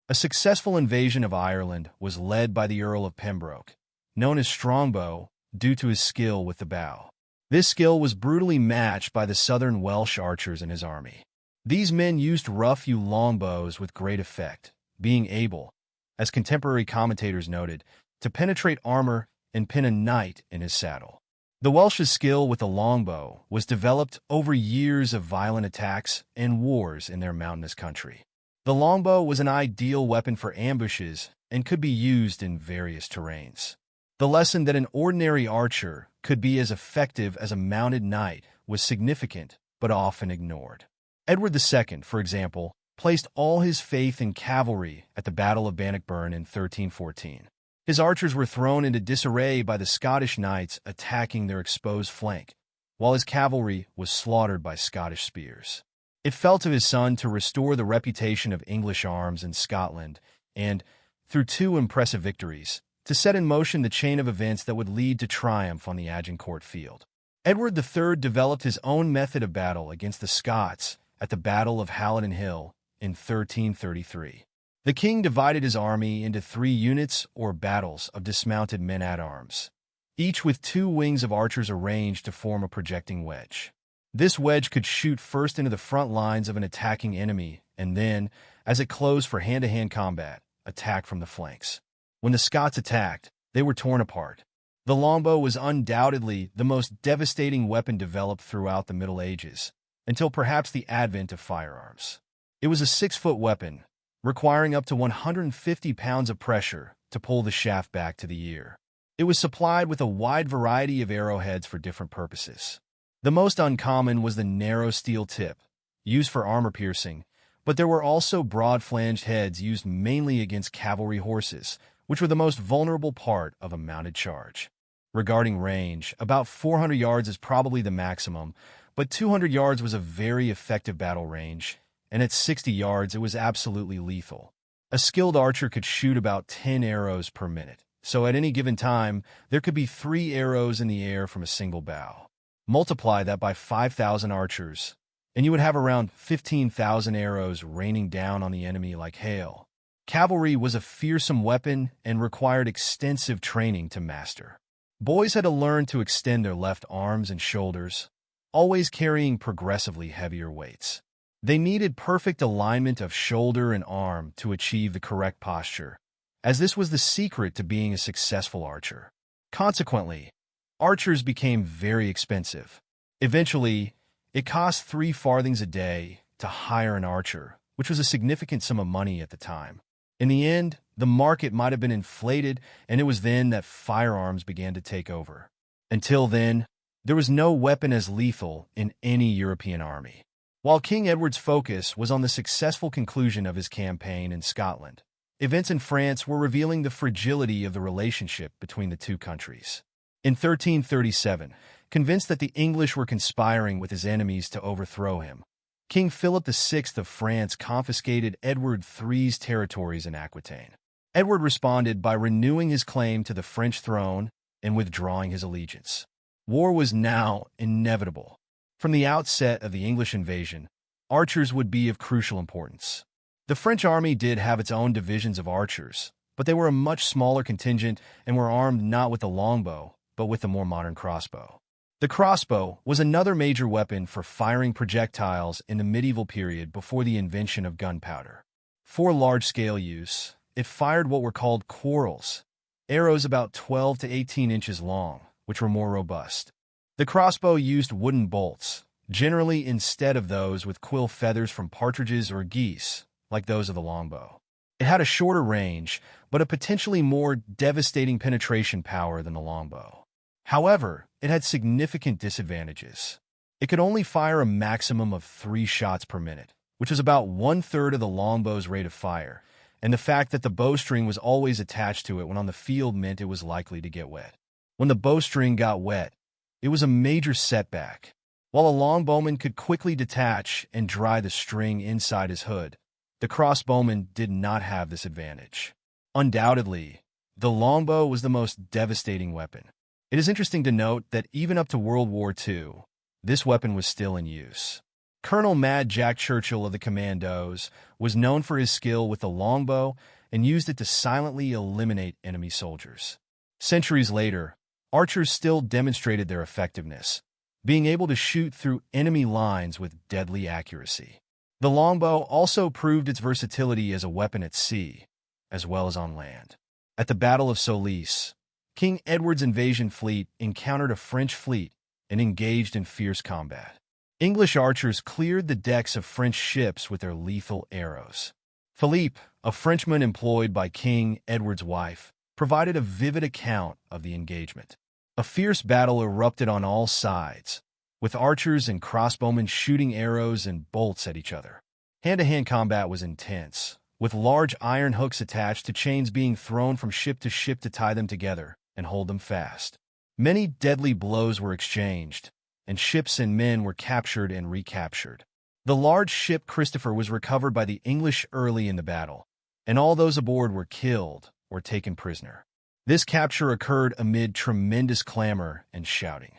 A successful invasion of Ireland was led by the Earl of Pembroke, known as Strongbow due to his skill with the bow. This skill was brutally matched by the southern Welsh archers in his army. These men used rough-hew longbows with great effect, being able, as contemporary commentators noted, to penetrate armor and pin a knight in his saddle. The Welsh's skill with the longbow was developed over years of violent attacks and wars in their mountainous country. The longbow was an ideal weapon for ambushes and could be used in various terrains. The lesson that an ordinary archer could be as effective as a mounted knight was significant, but often ignored. Edward II, for example, placed all his faith in cavalry at the Battle of Bannockburn in 1314. His archers were thrown into disarray by the Scottish knights attacking their exposed flank, while his cavalry was slaughtered by Scottish spears. It fell to his son to restore the reputation of English arms in Scotland and, through two impressive victories, to set in motion the chain of events that would lead to triumph on the Agincourt field. Edward III developed his own method of battle against the Scots at the Battle of Halidon Hill in 1333. The king divided his army into 3 units or battles of dismounted men-at-arms, each with 2 wings of archers arranged to form a projecting wedge. This wedge could shoot first into the front lines of an attacking enemy and then, as it closed for hand-to-hand combat, attack from the flanks. When the Scots attacked, they were torn apart. The longbow was undoubtedly the most devastating weapon developed throughout the Middle Ages, until perhaps the advent of firearms. It was a 6-foot weapon, requiring up to 150 pounds of pressure to pull the shaft back to the ear. It was supplied with a wide variety of arrowheads for different purposes. The most uncommon was the narrow steel tip, used for armor piercing, but there were also broad-flanged heads used mainly against cavalry horses, which were the most vulnerable part of a mounted charge. Regarding range, about 400 yards is probably the maximum, but 200 yards was a very effective battle range, and at 60 yards it was absolutely lethal. A skilled archer could shoot about 10 arrows per minute, so at any given time, there could be 3 arrows in the air from a single bow. Multiply that by 5,000 archers, and you would have around 15,000 arrows raining down on the enemy like hail. Cavalry was a fearsome weapon and required extensive training to master. Boys had to learn to extend their left arms and shoulders, always carrying progressively heavier weights. They needed perfect alignment of shoulder and arm to achieve the correct posture, as this was the secret to being a successful archer. Consequently, archers became very expensive. Eventually, it cost 3 farthings a day to hire an archer, which was a significant sum of money at the time. In the end, the market might have been inflated, and it was then that firearms began to take over. Until then, there was no weapon as lethal in any European army. While King Edward's focus was on the successful conclusion of his campaign in Scotland, events in France were revealing the fragility of the relationship between the two countries. In 1337, convinced that the English were conspiring with his enemies to overthrow him, King Philip VI of France confiscated Edward III's territories in Aquitaine. Edward responded by renewing his claim to the French throne and withdrawing his allegiance. War was now inevitable. From the outset of the English invasion, archers would be of crucial importance. The French army did have its own divisions of archers, but they were a much smaller contingent and were armed not with the longbow, but with the more modern crossbow. The crossbow was another major weapon for firing projectiles in the medieval period before the invention of gunpowder. For large-scale use, it fired what were called quarrels, arrows about 12 to 18 inches long, which were more robust. The crossbow used wooden bolts, generally instead of those with quill feathers from partridges or geese, like those of the longbow. It had a shorter range, but a potentially more devastating penetration power than the longbow. However, it had significant disadvantages. It could only fire a maximum of 3 shots per minute, which was about 1/3 of the longbow's rate of fire, and the fact that the bowstring was always attached to it when on the field meant it was likely to get wet. When the bowstring got wet, it was a major setback. While a longbowman could quickly detach and dry the string inside his hood, the crossbowman did not have this advantage. Undoubtedly, the longbow was the most devastating weapon. It is interesting to note that even up to World War II, this weapon was still in use. Colonel Mad Jack Churchill of the Commandos was known for his skill with the longbow and used it to silently eliminate enemy soldiers. Centuries later, archers still demonstrated their effectiveness, being able to shoot through enemy lines with deadly accuracy. The longbow also proved its versatility as a weapon at sea, as well as on land. At the Battle of Solis, King Edward's invasion fleet encountered a French fleet and engaged in fierce combat. English archers cleared the decks of French ships with their lethal arrows. Philippe, a Frenchman employed by King Edward's wife, provided a vivid account of the engagement. A fierce battle erupted on all sides, with archers and crossbowmen shooting arrows and bolts at each other. Hand-to-hand combat was intense, with large iron hooks attached to chains being thrown from ship to ship to tie them together and hold them fast. Many deadly blows were exchanged, and ships and men were captured and recaptured. The large ship Christopher was recovered by the English early in the battle, and all those aboard were killed or taken prisoner. This capture occurred amid tremendous clamor and shouting.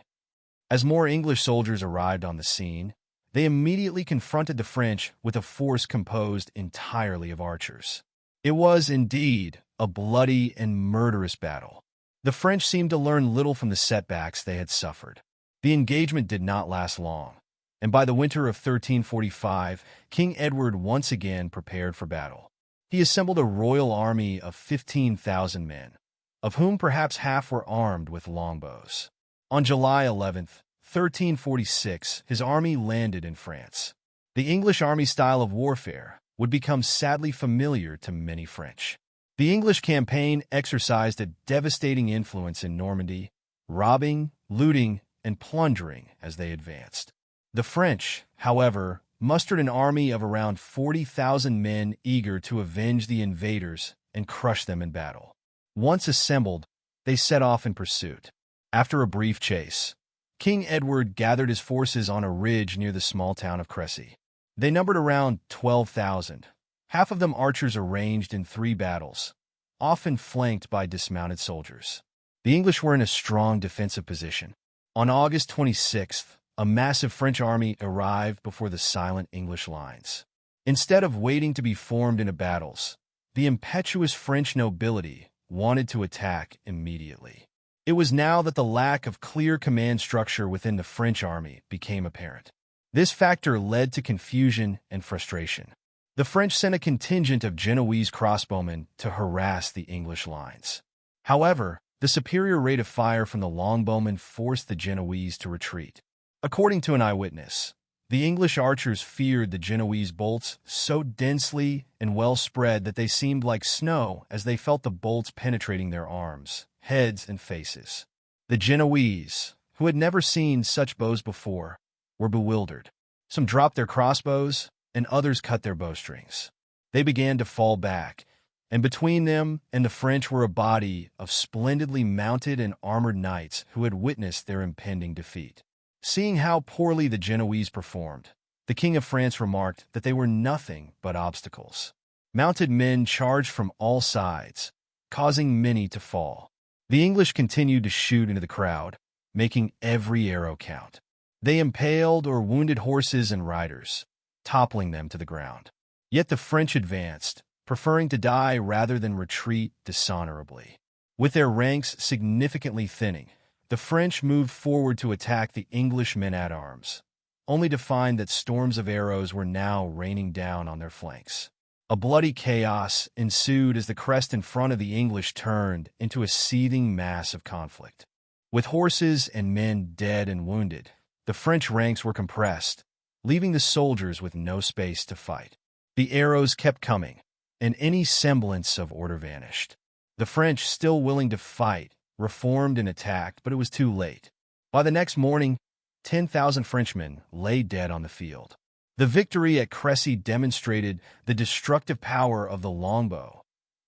As more English soldiers arrived on the scene, they immediately confronted the French with a force composed entirely of archers. It was, indeed, a bloody and murderous battle. The French seemed to learn little from the setbacks they had suffered. The engagement did not last long, and by the winter of 1345, King Edward once again prepared for battle. He assembled a royal army of 15,000 men, of whom perhaps half were armed with longbows. On July 11th, 1346, his army landed in France. The English army style of warfare would become sadly familiar to many French. The English campaign exercised a devastating influence in Normandy, robbing, looting, and plundering as they advanced. The French, however, mustered an army of around 40,000 men eager to avenge the invaders and crush them in battle. Once assembled, they set off in pursuit. After a brief chase, King Edward gathered his forces on a ridge near the small town of Crécy. They numbered around 12,000, half of them archers arranged in 3 battles, often flanked by dismounted soldiers. The English were in a strong defensive position. On August 26th, a massive French army arrived before the silent English lines. Instead of waiting to be formed into battles, the impetuous French nobility wanted to attack immediately. It was now that the lack of clear command structure within the French army became apparent. This factor led to confusion and frustration. The French sent a contingent of Genoese crossbowmen to harass the English lines. However, the superior rate of fire from the longbowmen forced the Genoese to retreat. According to an eyewitness, the English archers feared the Genoese bolts so densely and well spread that they seemed like snow as they felt the bolts penetrating their arms, heads, and faces. The Genoese, who had never seen such bows before, were bewildered. Some dropped their crossbows, and others cut their bowstrings. They began to fall back, and between them and the French were a body of splendidly mounted and armored knights who had witnessed their impending defeat. Seeing how poorly the Genoese performed, the King of France remarked that they were nothing but obstacles. Mounted men charged from all sides, causing many to fall. The English continued to shoot into the crowd, making every arrow count. They impaled or wounded horses and riders, toppling them to the ground. Yet the French advanced, preferring to die rather than retreat dishonorably. With their ranks significantly thinning, the French moved forward to attack the English men-at-arms, only to find that storms of arrows were now raining down on their flanks. A bloody chaos ensued as the crest in front of the English turned into a seething mass of conflict. With horses and men dead and wounded, the French ranks were compressed, leaving the soldiers with no space to fight. The arrows kept coming, and any semblance of order vanished. The French, still willing to fight, reformed and attacked, but it was too late. By the next morning, 10,000 Frenchmen lay dead on the field. The victory at Crécy demonstrated the destructive power of the longbow,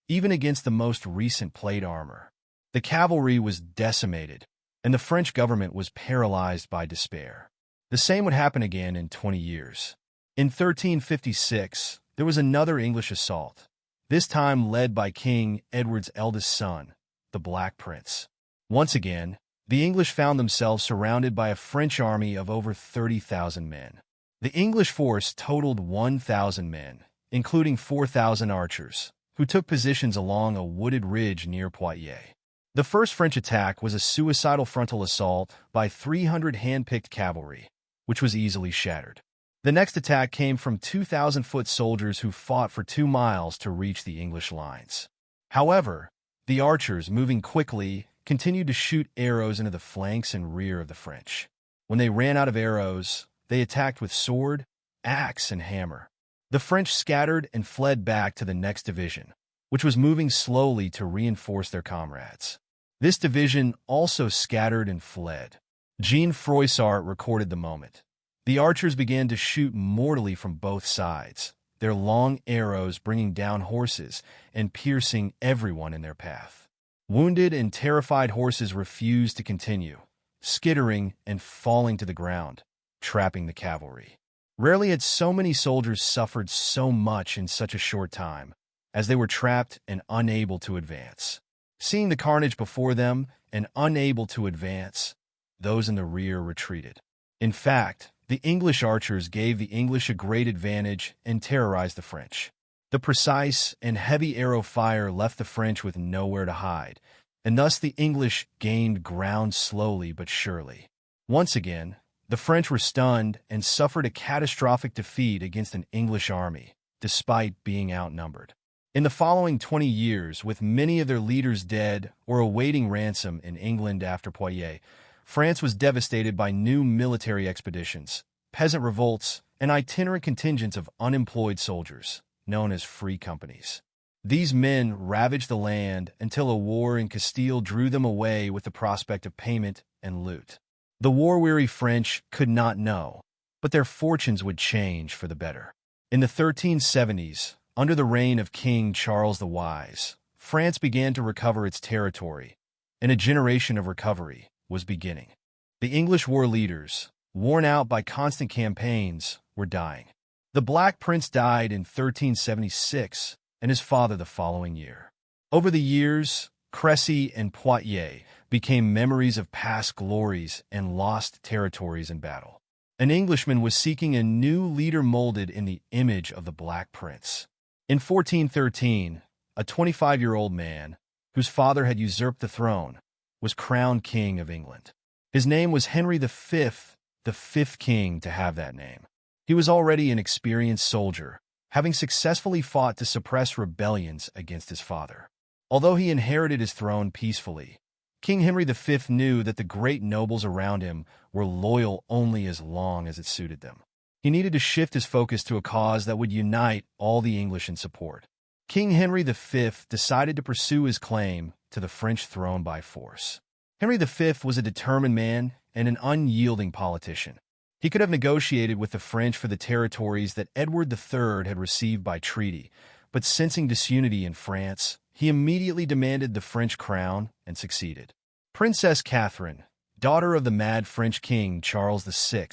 even against the most recent plate armor. The cavalry was decimated, and the French government was paralyzed by despair. The same would happen again in 20 years. In 1356, there was another English assault, this time led by King Edward's eldest son, the Black Prince. Once again, the English found themselves surrounded by a French army of over 30,000 men. The English force totaled 1,000 men, including 4,000 archers, who took positions along a wooded ridge near Poitiers. The first French attack was a suicidal frontal assault by 300 hand-picked cavalry, which was easily shattered. The next attack came from 2,000 foot soldiers who fought for 2 miles to reach the English lines. However, the archers, moving quickly, continued to shoot arrows into the flanks and rear of the French. When they ran out of arrows, they attacked with sword, axe, and hammer. The French scattered and fled back to the next division, which was moving slowly to reinforce their comrades. This division also scattered and fled. Jean Froissart recorded the moment. The archers began to shoot mortally from both sides, their long arrows bringing down horses and piercing everyone in their path. Wounded and terrified horses refused to continue, skittering and falling to the ground, trapping the cavalry. Rarely had so many soldiers suffered so much in such a short time, as they were trapped and unable to advance. Seeing the carnage before them and unable to advance, those in the rear retreated. In fact, the English archers gave the English a great advantage and terrorized the French. The precise and heavy arrow fire left the French with nowhere to hide, and thus the English gained ground slowly but surely. Once again, the French were stunned and suffered a catastrophic defeat against an English army, despite being outnumbered. In the following 20 years, with many of their leaders dead or awaiting ransom in England after Poitiers, France was devastated by new military expeditions, peasant revolts, and itinerant contingents of unemployed soldiers, known as free companies. These men ravaged the land until a war in Castile drew them away with the prospect of payment and loot. The war-weary French could not know, but their fortunes would change for the better. In the 1370s, under the reign of King Charles the Wise, France began to recover its territory, and a generation of recovery was beginning. The English war leaders, worn out by constant campaigns, were dying. The Black Prince died in 1376, and his father the following year. Over the years, Crécy and Poitiers became memories of past glories and lost territories in battle. An Englishman was seeking a new leader molded in the image of the Black Prince. In 1413, a 25-year-old man, whose father had usurped the throne, was crowned King of England. His name was Henry V, the fifth king to have that name. He was already an experienced soldier, having successfully fought to suppress rebellions against his father. Although he inherited his throne peacefully, King Henry V knew that the great nobles around him were loyal only as long as it suited them. He needed to shift his focus to a cause that would unite all the English in support. King Henry V decided to pursue his claim to the French throne by force. Henry V was a determined man and an unyielding politician. He could have negotiated with the French for the territories that Edward III had received by treaty, but sensing disunity in France, he immediately demanded the French crown and succeeded. Princess Catherine, daughter of the mad French king Charles VI,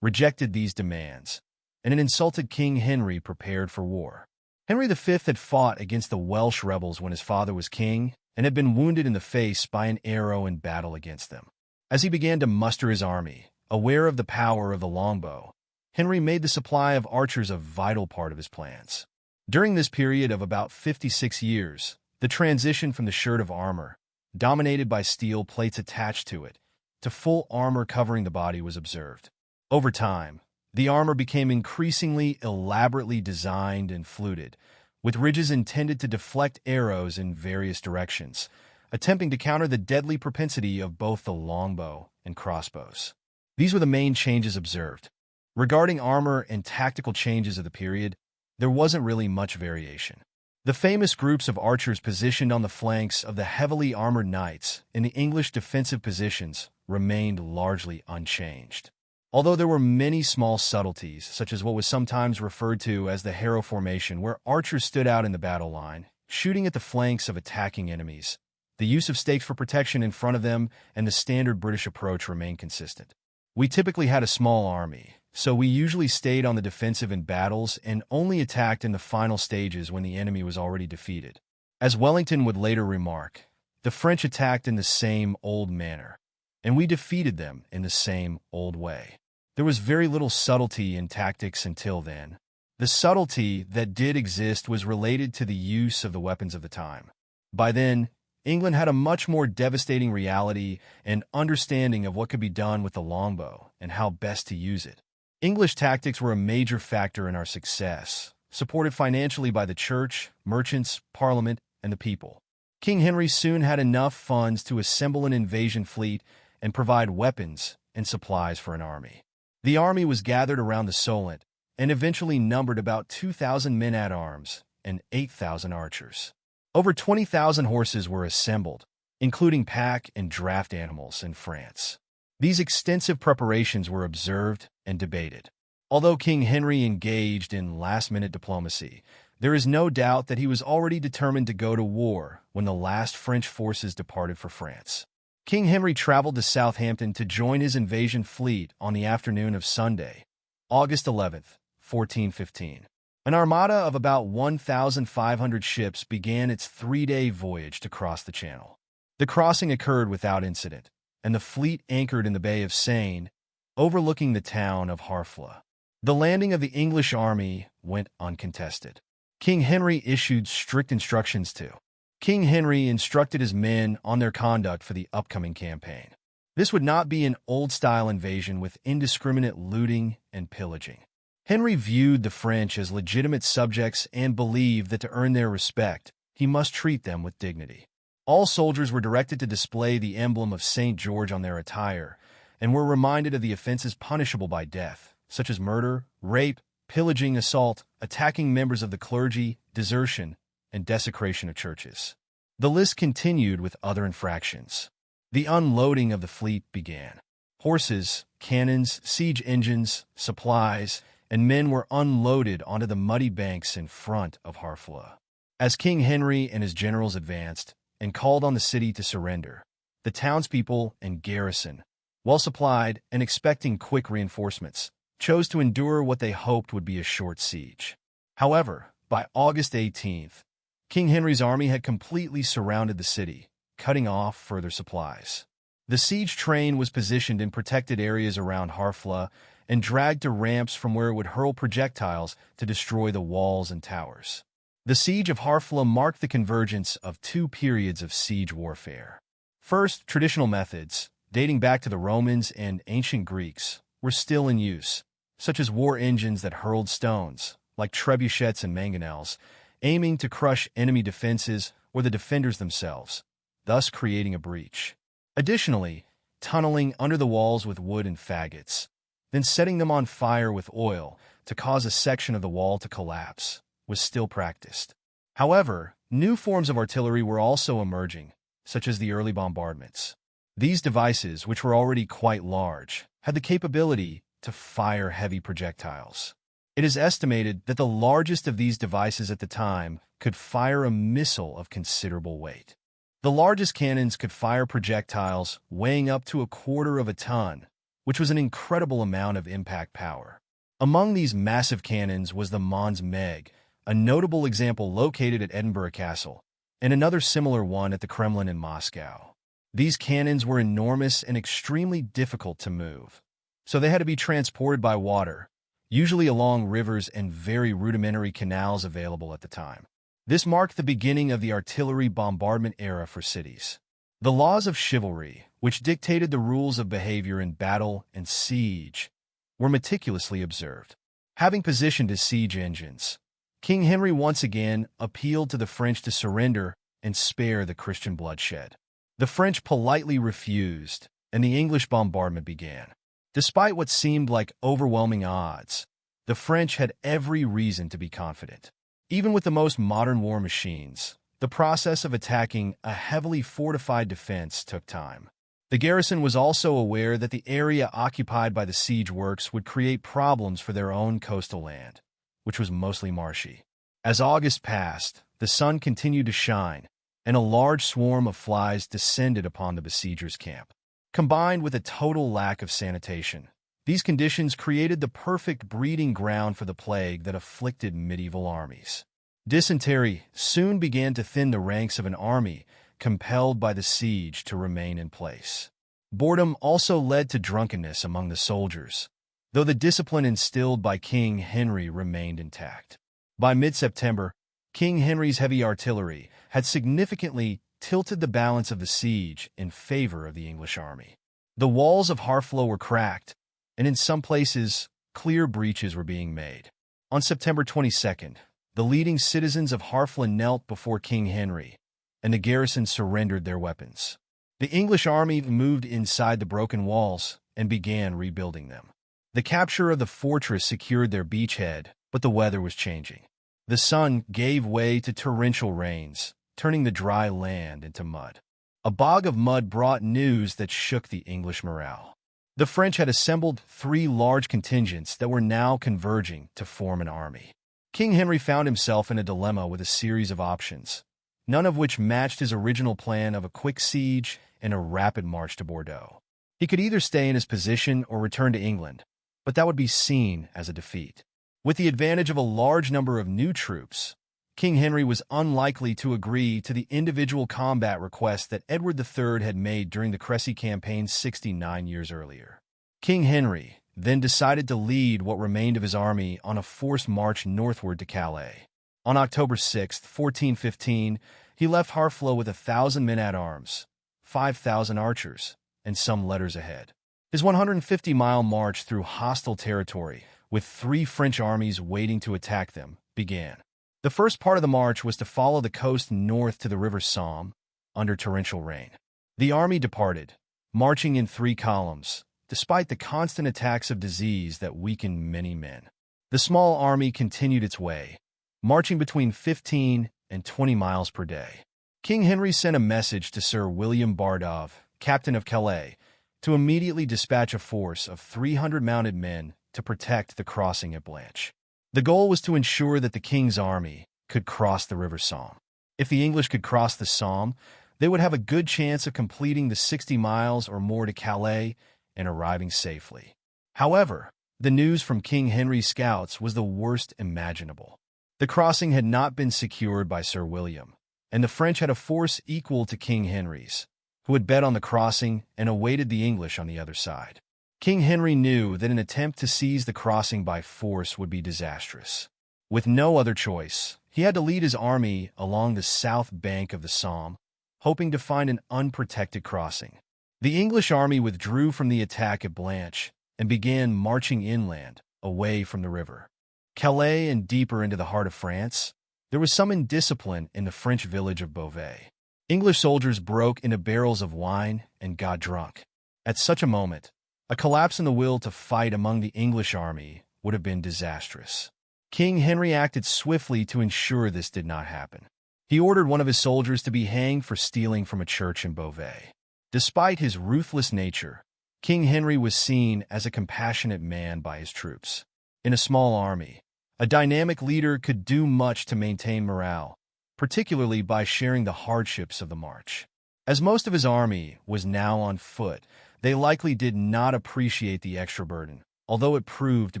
rejected these demands, and an insulted King Henry prepared for war. Henry V had fought against the Welsh rebels when his father was king and had been wounded in the face by an arrow in battle against them. As he began to muster his army, aware of the power of the longbow, Henry made the supply of archers a vital part of his plans. During this period of about 56 years, the transition from the shirt of armor, dominated by steel plates attached to it, to full armor covering the body was observed. Over time, the armor became increasingly elaborately designed and fluted, with ridges intended to deflect arrows in various directions, attempting to counter the deadly propensity of both the longbow and crossbows. These were the main changes observed. Regarding armor and tactical changes of the period, there wasn't really much variation. The famous groups of archers positioned on the flanks of the heavily armored knights in the English defensive positions remained largely unchanged. Although there were many small subtleties, such as what was sometimes referred to as the harrow formation, where archers stood out in the battle line, shooting at the flanks of attacking enemies, the use of stakes for protection in front of them and the standard British approach remained consistent. We typically had a small army, so we usually stayed on the defensive in battles and only attacked in the final stages when the enemy was already defeated. As Wellington would later remark, the French attacked in the same old manner, and we defeated them in the same old way. There was very little subtlety in tactics until then. The subtlety that did exist was related to the use of the weapons of the time. By then, England had a much more devastating reality and understanding of what could be done with the longbow and how best to use it. English tactics were a major factor in our success, supported financially by the church, merchants, parliament, and the people. King Henry soon had enough funds to assemble an invasion fleet and provide weapons and supplies for an army. The army was gathered around the Solent, and eventually numbered about 2,000 men at arms and 8,000 archers. Over 20,000 horses were assembled, including pack and draft animals in France. These extensive preparations were observed and debated. Although King Henry engaged in last-minute diplomacy, there is no doubt that he was already determined to go to war when the last French forces departed for France. King Henry traveled to Southampton to join his invasion fleet on the afternoon of Sunday, August 11th, 1415. An armada of about 1,500 ships began its three-day voyage to cross the Channel. The crossing occurred without incident, and the fleet anchored in the Bay of Seine, overlooking the town of Harfleur. The landing of the English army went uncontested. King Henry issued strict instructions to. King Henry instructed his men on their conduct for the upcoming campaign. This would not be an old-style invasion with indiscriminate looting and pillaging. Henry viewed the French as legitimate subjects and believed that to earn their respect, he must treat them with dignity. All soldiers were directed to display the emblem of St. George on their attire and were reminded of the offenses punishable by death, such as murder, rape, pillaging, assault, attacking members of the clergy, desertion, and desecration of churches. The list continued with other infractions. The unloading of the fleet began. Horses, cannons, siege engines, supplies, and men were unloaded onto the muddy banks in front of Harfleur. As King Henry and his generals advanced and called on the city to surrender, the townspeople and garrison, well supplied and expecting quick reinforcements, chose to endure what they hoped would be a short siege. However, by August 18th, King Henry's army had completely surrounded the city, cutting off further supplies. The siege train was positioned in protected areas around Harfleur and dragged to ramps from where it would hurl projectiles to destroy the walls and towers. The siege of Harfleur marked the convergence of two periods of siege warfare. First, traditional methods, dating back to the Romans and ancient Greeks, were still in use, such as war engines that hurled stones, like trebuchets and mangonels, aiming to crush enemy defenses or the defenders themselves, thus creating a breach. Additionally, tunneling under the walls with wood and faggots, then setting them on fire with oil to cause a section of the wall to collapse, was still practiced. However, new forms of artillery were also emerging, such as the early bombardments. These devices, which were already quite large, had the capability to fire heavy projectiles. It is estimated that the largest of these devices at the time could fire a missile of considerable weight. The largest cannons could fire projectiles weighing up to 1/4 of a ton, which was an incredible amount of impact power. Among these massive cannons was the Mons Meg, a notable example located at Edinburgh Castle, and another similar one at the Kremlin in Moscow. These cannons were enormous and extremely difficult to move, so they had to be transported by water, usually along rivers and very rudimentary canals available at the time. This marked the beginning of the artillery bombardment era for cities. The laws of chivalry, which dictated the rules of behavior in battle and siege, were meticulously observed. Having positioned his siege engines, King Henry once again appealed to the French to surrender and spare the Christian bloodshed. The French politely refused, and the English bombardment began. Despite what seemed like overwhelming odds, the French had every reason to be confident. Even with the most modern war machines, the process of attacking a heavily fortified defense took time. The garrison was also aware that the area occupied by the siege works would create problems for their own coastal land, which was mostly marshy. As August passed, the sun continued to shine, and a large swarm of flies descended upon the besiegers' camp. Combined with a total lack of sanitation, these conditions created the perfect breeding ground for the plague that afflicted medieval armies. Dysentery soon began to thin the ranks of an army compelled by the siege to remain in place. Boredom also led to drunkenness among the soldiers, though the discipline instilled by King Henry remained intact. By mid-September, King Henry's heavy artillery had significantly tilted the balance of the siege in favor of the English army. The walls of Harfleur were cracked, and in some places, clear breaches were being made. On September 22nd, the leading citizens of Harfleur knelt before King Henry, and the garrison surrendered their weapons. The English army moved inside the broken walls and began rebuilding them. The capture of the fortress secured their beachhead, but the weather was changing. The sun gave way to torrential rains, turning the dry land into mud. A bog of mud brought news that shook the English morale. The French had assembled 3 large contingents that were now converging to form an army. King Henry found himself in a dilemma with a series of options, none of which matched his original plan of a quick siege and a rapid march to Bordeaux. He could either stay in his position or return to England, but that would be seen as a defeat. With the advantage of a large number of new troops, King Henry was unlikely to agree to the individual combat request that Edward III had made during the Crécy campaign 69 years earlier. King Henry then decided to lead what remained of his army on a forced march northward to Calais. On October 6, 1415, he left Harfleur with 1,000 men-at-arms, 5,000 archers, and some letters ahead. His 150-mile march through hostile territory, with 3 French armies waiting to attack them, began. The first part of the march was to follow the coast north to the river Somme, under torrential rain. The army departed, marching in 3 columns, despite the constant attacks of disease that weakened many men. The small army continued its way, marching between 15 and 20 miles per day. King Henry sent a message to Sir William Bardolph, captain of Calais, to immediately dispatch a force of 300 mounted men to protect the crossing at Blanche. The goal was to ensure that the king's army could cross the river Somme. If the English could cross the Somme, they would have a good chance of completing the 60 miles or more to Calais and arriving safely. However, the news from King Henry's scouts was the worst imaginable. The crossing had not been secured by Sir William, and the French had a force equal to King Henry's, who had bet on the crossing and awaited the English on the other side. King Henry knew that an attempt to seize the crossing by force would be disastrous. With no other choice, he had to lead his army along the south bank of the Somme, hoping to find an unprotected crossing. The English army withdrew from the attack at Blanche and began marching inland, away from the river. Calais and deeper into the heart of France, there was some indiscipline in the French village of Beauvais. English soldiers broke into barrels of wine and got drunk. At such a moment, a collapse in the will to fight among the English army would have been disastrous. King Henry acted swiftly to ensure this did not happen. He ordered one of his soldiers to be hanged for stealing from a church in Beauvais. Despite his ruthless nature, King Henry was seen as a compassionate man by his troops. In a small army, a dynamic leader could do much to maintain morale, particularly by sharing the hardships of the march. As most of his army was now on foot, they likely did not appreciate the extra burden, although it proved to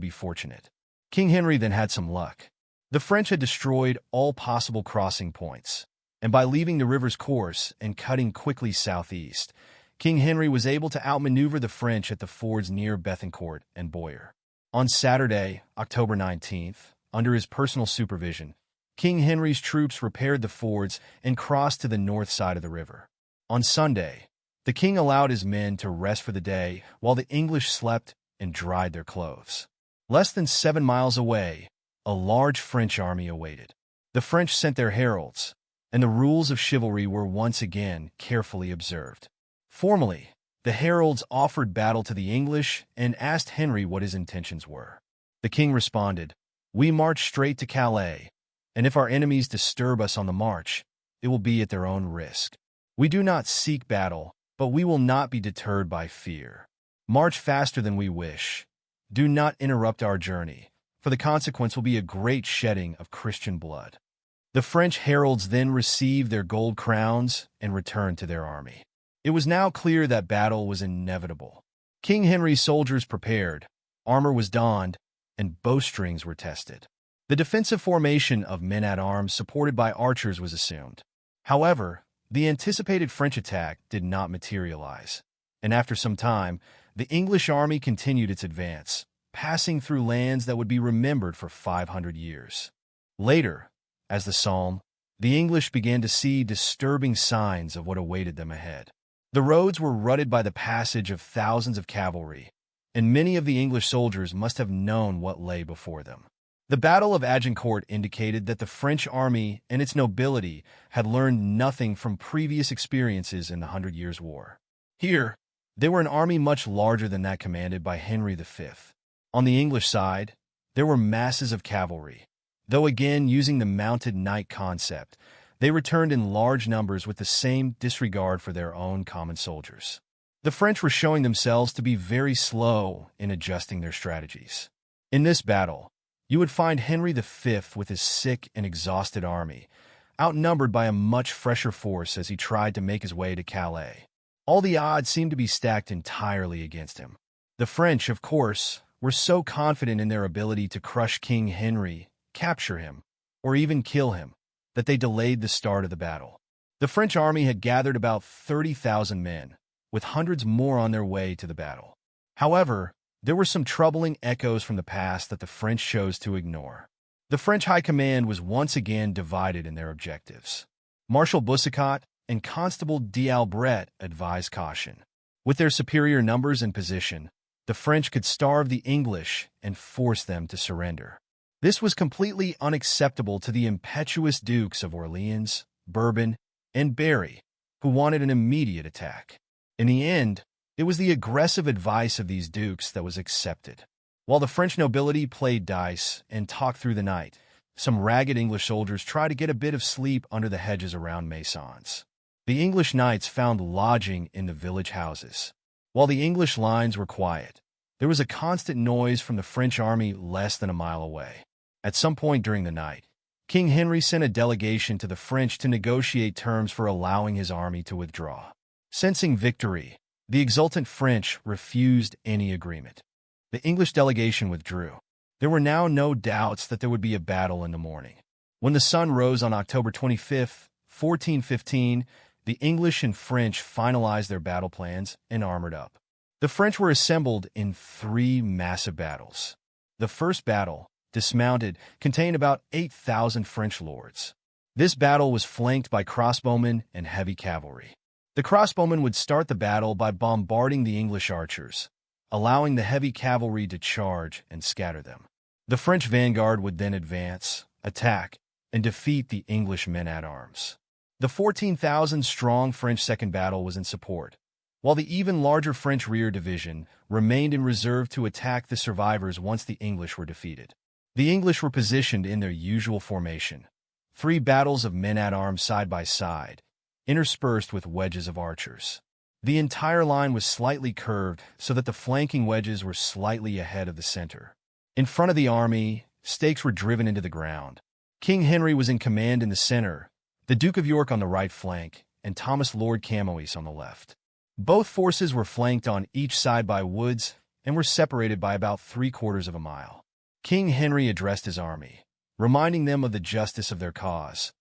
be fortunate. King Henry then had some luck. The French had destroyed all possible crossing points, and by leaving the river's course and cutting quickly southeast, King Henry was able to outmaneuver the French at the fords near Bethencourt and Boyer. On Saturday, October 19th, under his personal supervision, King Henry's troops repaired the fords and crossed to the north side of the river. On Sunday, the king allowed his men to rest for the day while the English slept and dried their clothes. Less than 7 miles away, a large French army awaited. The French sent their heralds, and the rules of chivalry were once again carefully observed. Formally, the heralds offered battle to the English and asked Henry what his intentions were. The king responded, "We march straight to Calais, and if our enemies disturb us on the march, it will be at their own risk. We do not seek battle, but we will not be deterred by fear. March faster than we wish. Do not interrupt our journey, for the consequence will be a great shedding of Christian blood." The French heralds then received their gold crowns and returned to their army. It was now clear that battle was inevitable. King Henry's soldiers prepared, armor was donned, and bowstrings were tested. The defensive formation of men-at-arms supported by archers was assumed. However, the anticipated French attack did not materialize, and after some time, the English army continued its advance, passing through lands that would be remembered for 500 years. Later, as the Somme, the English began to see disturbing signs of what awaited them ahead. The roads were rutted by the passage of thousands of cavalry, and many of the English soldiers must have known what lay before them. The Battle of Agincourt indicated that the French army and its nobility had learned nothing from previous experiences in the 100 Years' War. Here, they were an army much larger than that commanded by Henry V. On the English side, there were masses of cavalry. Though again using the mounted knight concept, they returned in large numbers with the same disregard for their own common soldiers. The French were showing themselves to be very slow in adjusting their strategies. In this battle, you would find Henry V with his sick and exhausted army, outnumbered by a much fresher force as he tried to make his way to Calais. All the odds seemed to be stacked entirely against him. The French, of course, were so confident in their ability to crush King Henry, capture him, or even kill him, that they delayed the start of the battle. The French army had gathered about 30,000 men, with hundreds more on their way to the battle. However, there were some troubling echoes from the past that the French chose to ignore. The French high command was once again divided in their objectives. Marshal Boucicaut and Constable d'Albret advised caution. With their superior numbers and position, the French could starve the English and force them to surrender. This was completely unacceptable to the impetuous Dukes of Orleans, Bourbon, and Berry, who wanted an immediate attack. In the end, it was the aggressive advice of these dukes that was accepted. While the French nobility played dice and talked through the night, some ragged English soldiers tried to get a bit of sleep under the hedges around Maisons. The English knights found lodging in the village houses. While the English lines were quiet, there was a constant noise from the French army less than a mile away. At some point during the night, King Henry sent a delegation to the French to negotiate terms for allowing his army to withdraw. Sensing victory, the exultant French refused any agreement. The English delegation withdrew. There were now no doubts that there would be a battle in the morning. When the sun rose on October 25, 1415, the English and French finalized their battle plans and armored up. The French were assembled in 3 massive battles. The first battle, dismounted, contained about 8,000 French lords. This battle was flanked by crossbowmen and heavy cavalry. The crossbowmen would start the battle by bombarding the English archers, allowing the heavy cavalry to charge and scatter them. The French vanguard would then advance, attack, and defeat the English men-at-arms. The 14,000-strong French second battle was in support, while the even larger French rear division remained in reserve to attack the survivors once the English were defeated. The English were positioned in their usual formation, 3 battles of men-at-arms side by side, interspersed with wedges of archers. The entire line was slightly curved so that the flanking wedges were slightly ahead of the center. In front of the army, stakes were driven into the ground. King Henry was in command in the center, the Duke of York on the right flank, and Thomas Lord Camoes on the left. Both forces were flanked on each side by woods and were separated by about 3/4 of a mile. King Henry addressed his army, reminding them of the justice of their cause,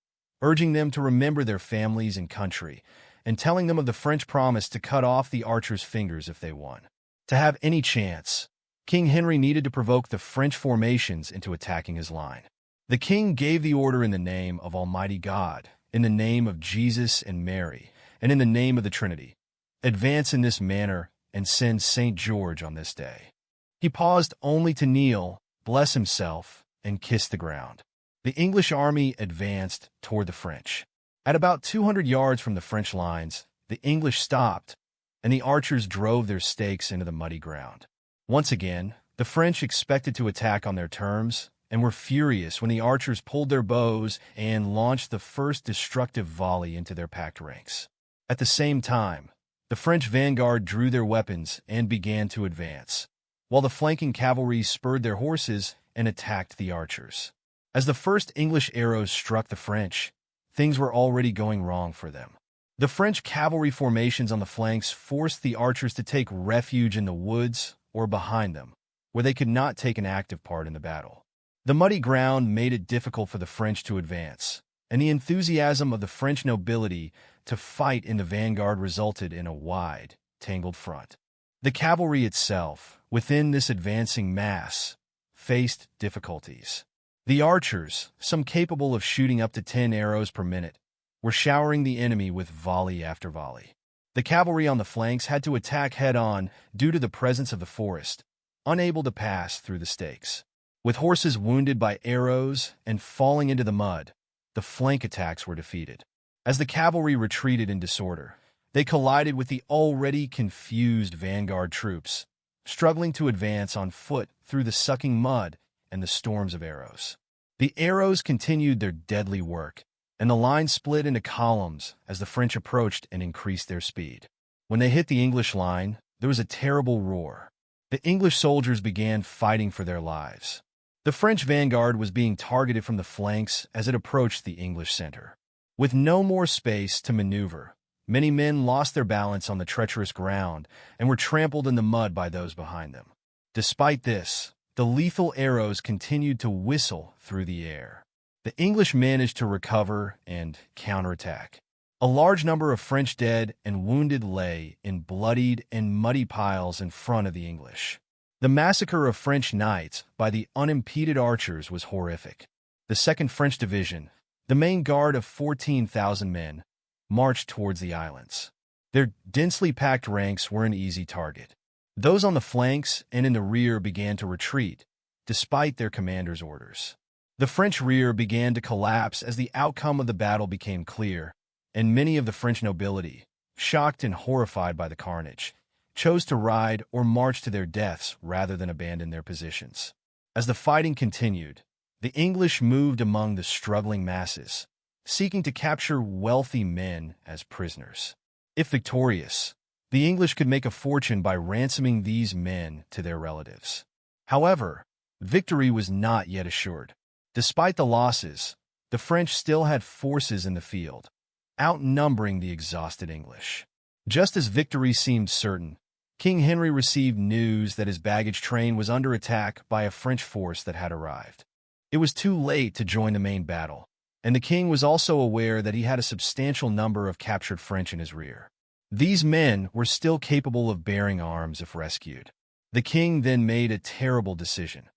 urging them to remember their families and country, and telling them of the French promise to cut off the archers' fingers if they won. To have any chance, King Henry needed to provoke the French formations into attacking his line. The king gave the order in the name of Almighty God, in the name of Jesus and Mary, and in the name of the Trinity. Advance in this manner and send St. George on this day. He paused only to kneel, bless himself, and kiss the ground. The English army advanced toward the French. At about 200 yards from the French lines, the English stopped, and the archers drove their stakes into the muddy ground. Once again, the French expected to attack on their terms, and were furious when the archers pulled their bows and launched the first destructive volley into their packed ranks. At the same time, the French vanguard drew their weapons and began to advance, while the flanking cavalry spurred their horses and attacked the archers. As the first English arrows struck the French, things were already going wrong for them. The French cavalry formations on the flanks forced the archers to take refuge in the woods or behind them, where they could not take an active part in the battle. The muddy ground made it difficult for the French to advance, and the enthusiasm of the French nobility to fight in the vanguard resulted in a wide, tangled front. The cavalry itself, within this advancing mass, faced difficulties. The archers, some capable of shooting up to 10 arrows per minute, were showering the enemy with volley after volley. The cavalry on the flanks had to attack head-on due to the presence of the forest, unable to pass through the stakes. With horses wounded by arrows and falling into the mud, the flank attacks were defeated. As the cavalry retreated in disorder, they collided with the already confused vanguard troops, struggling to advance on foot through the sucking mud and the storms of arrows. The arrows continued their deadly work, and the line split into columns as the French approached and increased their speed. When they hit the English line, there was a terrible roar. The English soldiers began fighting for their lives. The French vanguard was being targeted from the flanks as it approached the English center. With no more space to maneuver, many men lost their balance on the treacherous ground and were trampled in the mud by those behind them. Despite this, the lethal arrows continued to whistle through the air. The English managed to recover and counterattack. A large number of French dead and wounded lay in bloodied and muddy piles in front of the English. The massacre of French knights by the unimpeded archers was horrific. The 2nd French Division, the main guard of 14,000 men, marched towards the islands. Their densely packed ranks were an easy target. Those on the flanks and in the rear began to retreat, despite their commander's orders. The French rear began to collapse as the outcome of the battle became clear, and many of the French nobility, shocked and horrified by the carnage, chose to ride or march to their deaths rather than abandon their positions. As the fighting continued, the English moved among the struggling masses, seeking to capture wealthy men as prisoners. If victorious, the English could make a fortune by ransoming these men to their relatives. However, victory was not yet assured. Despite the losses, the French still had forces in the field, outnumbering the exhausted English. Just as victory seemed certain, King Henry received news that his baggage train was under attack by a French force that had arrived. It was too late to join the main battle, and the king was also aware that he had a substantial number of captured French in his rear. These men were still capable of bearing arms if rescued. The king then made a terrible decision.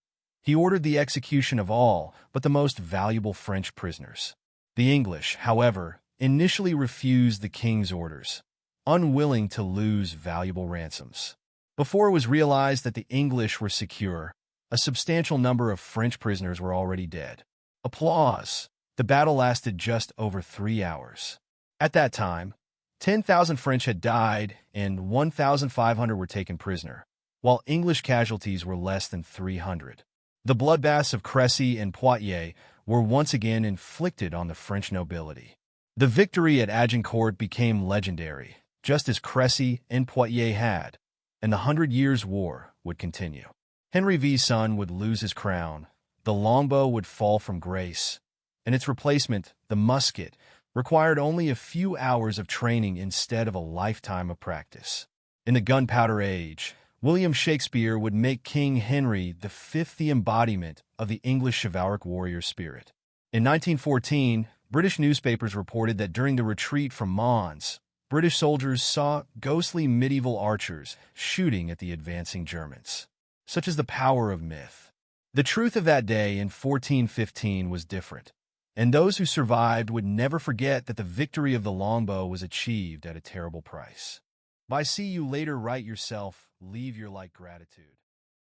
He ordered the execution of all but the most valuable French prisoners. The English, however, initially refused the king's orders, unwilling to lose valuable ransoms. Before it was realized that the English were secure, a substantial number of French prisoners were already dead. Applause. The battle lasted just over 3 hours. At that time, 10,000 French had died and 1,500 were taken prisoner, while English casualties were less than 300. The bloodbaths of Crécy and Poitiers were once again inflicted on the French nobility. The victory at Agincourt became legendary, just as Crécy and Poitiers had, and the 100 Years' War would continue. Henry V's son would lose his crown, the longbow would fall from grace, and its replacement, the musket, required only a few hours of training instead of a lifetime of practice. In the Gunpowder Age, William Shakespeare would make King Henry V the embodiment of the English chivalric warrior spirit. In 1914, British newspapers reported that during the retreat from Mons, British soldiers saw ghostly medieval archers shooting at the advancing Germans. Such is the power of myth. The truth of that day in 1415 was different, and those who survived would never forget that the victory of the longbow was achieved at a terrible price. By see you later, write yourself, leave your like gratitude.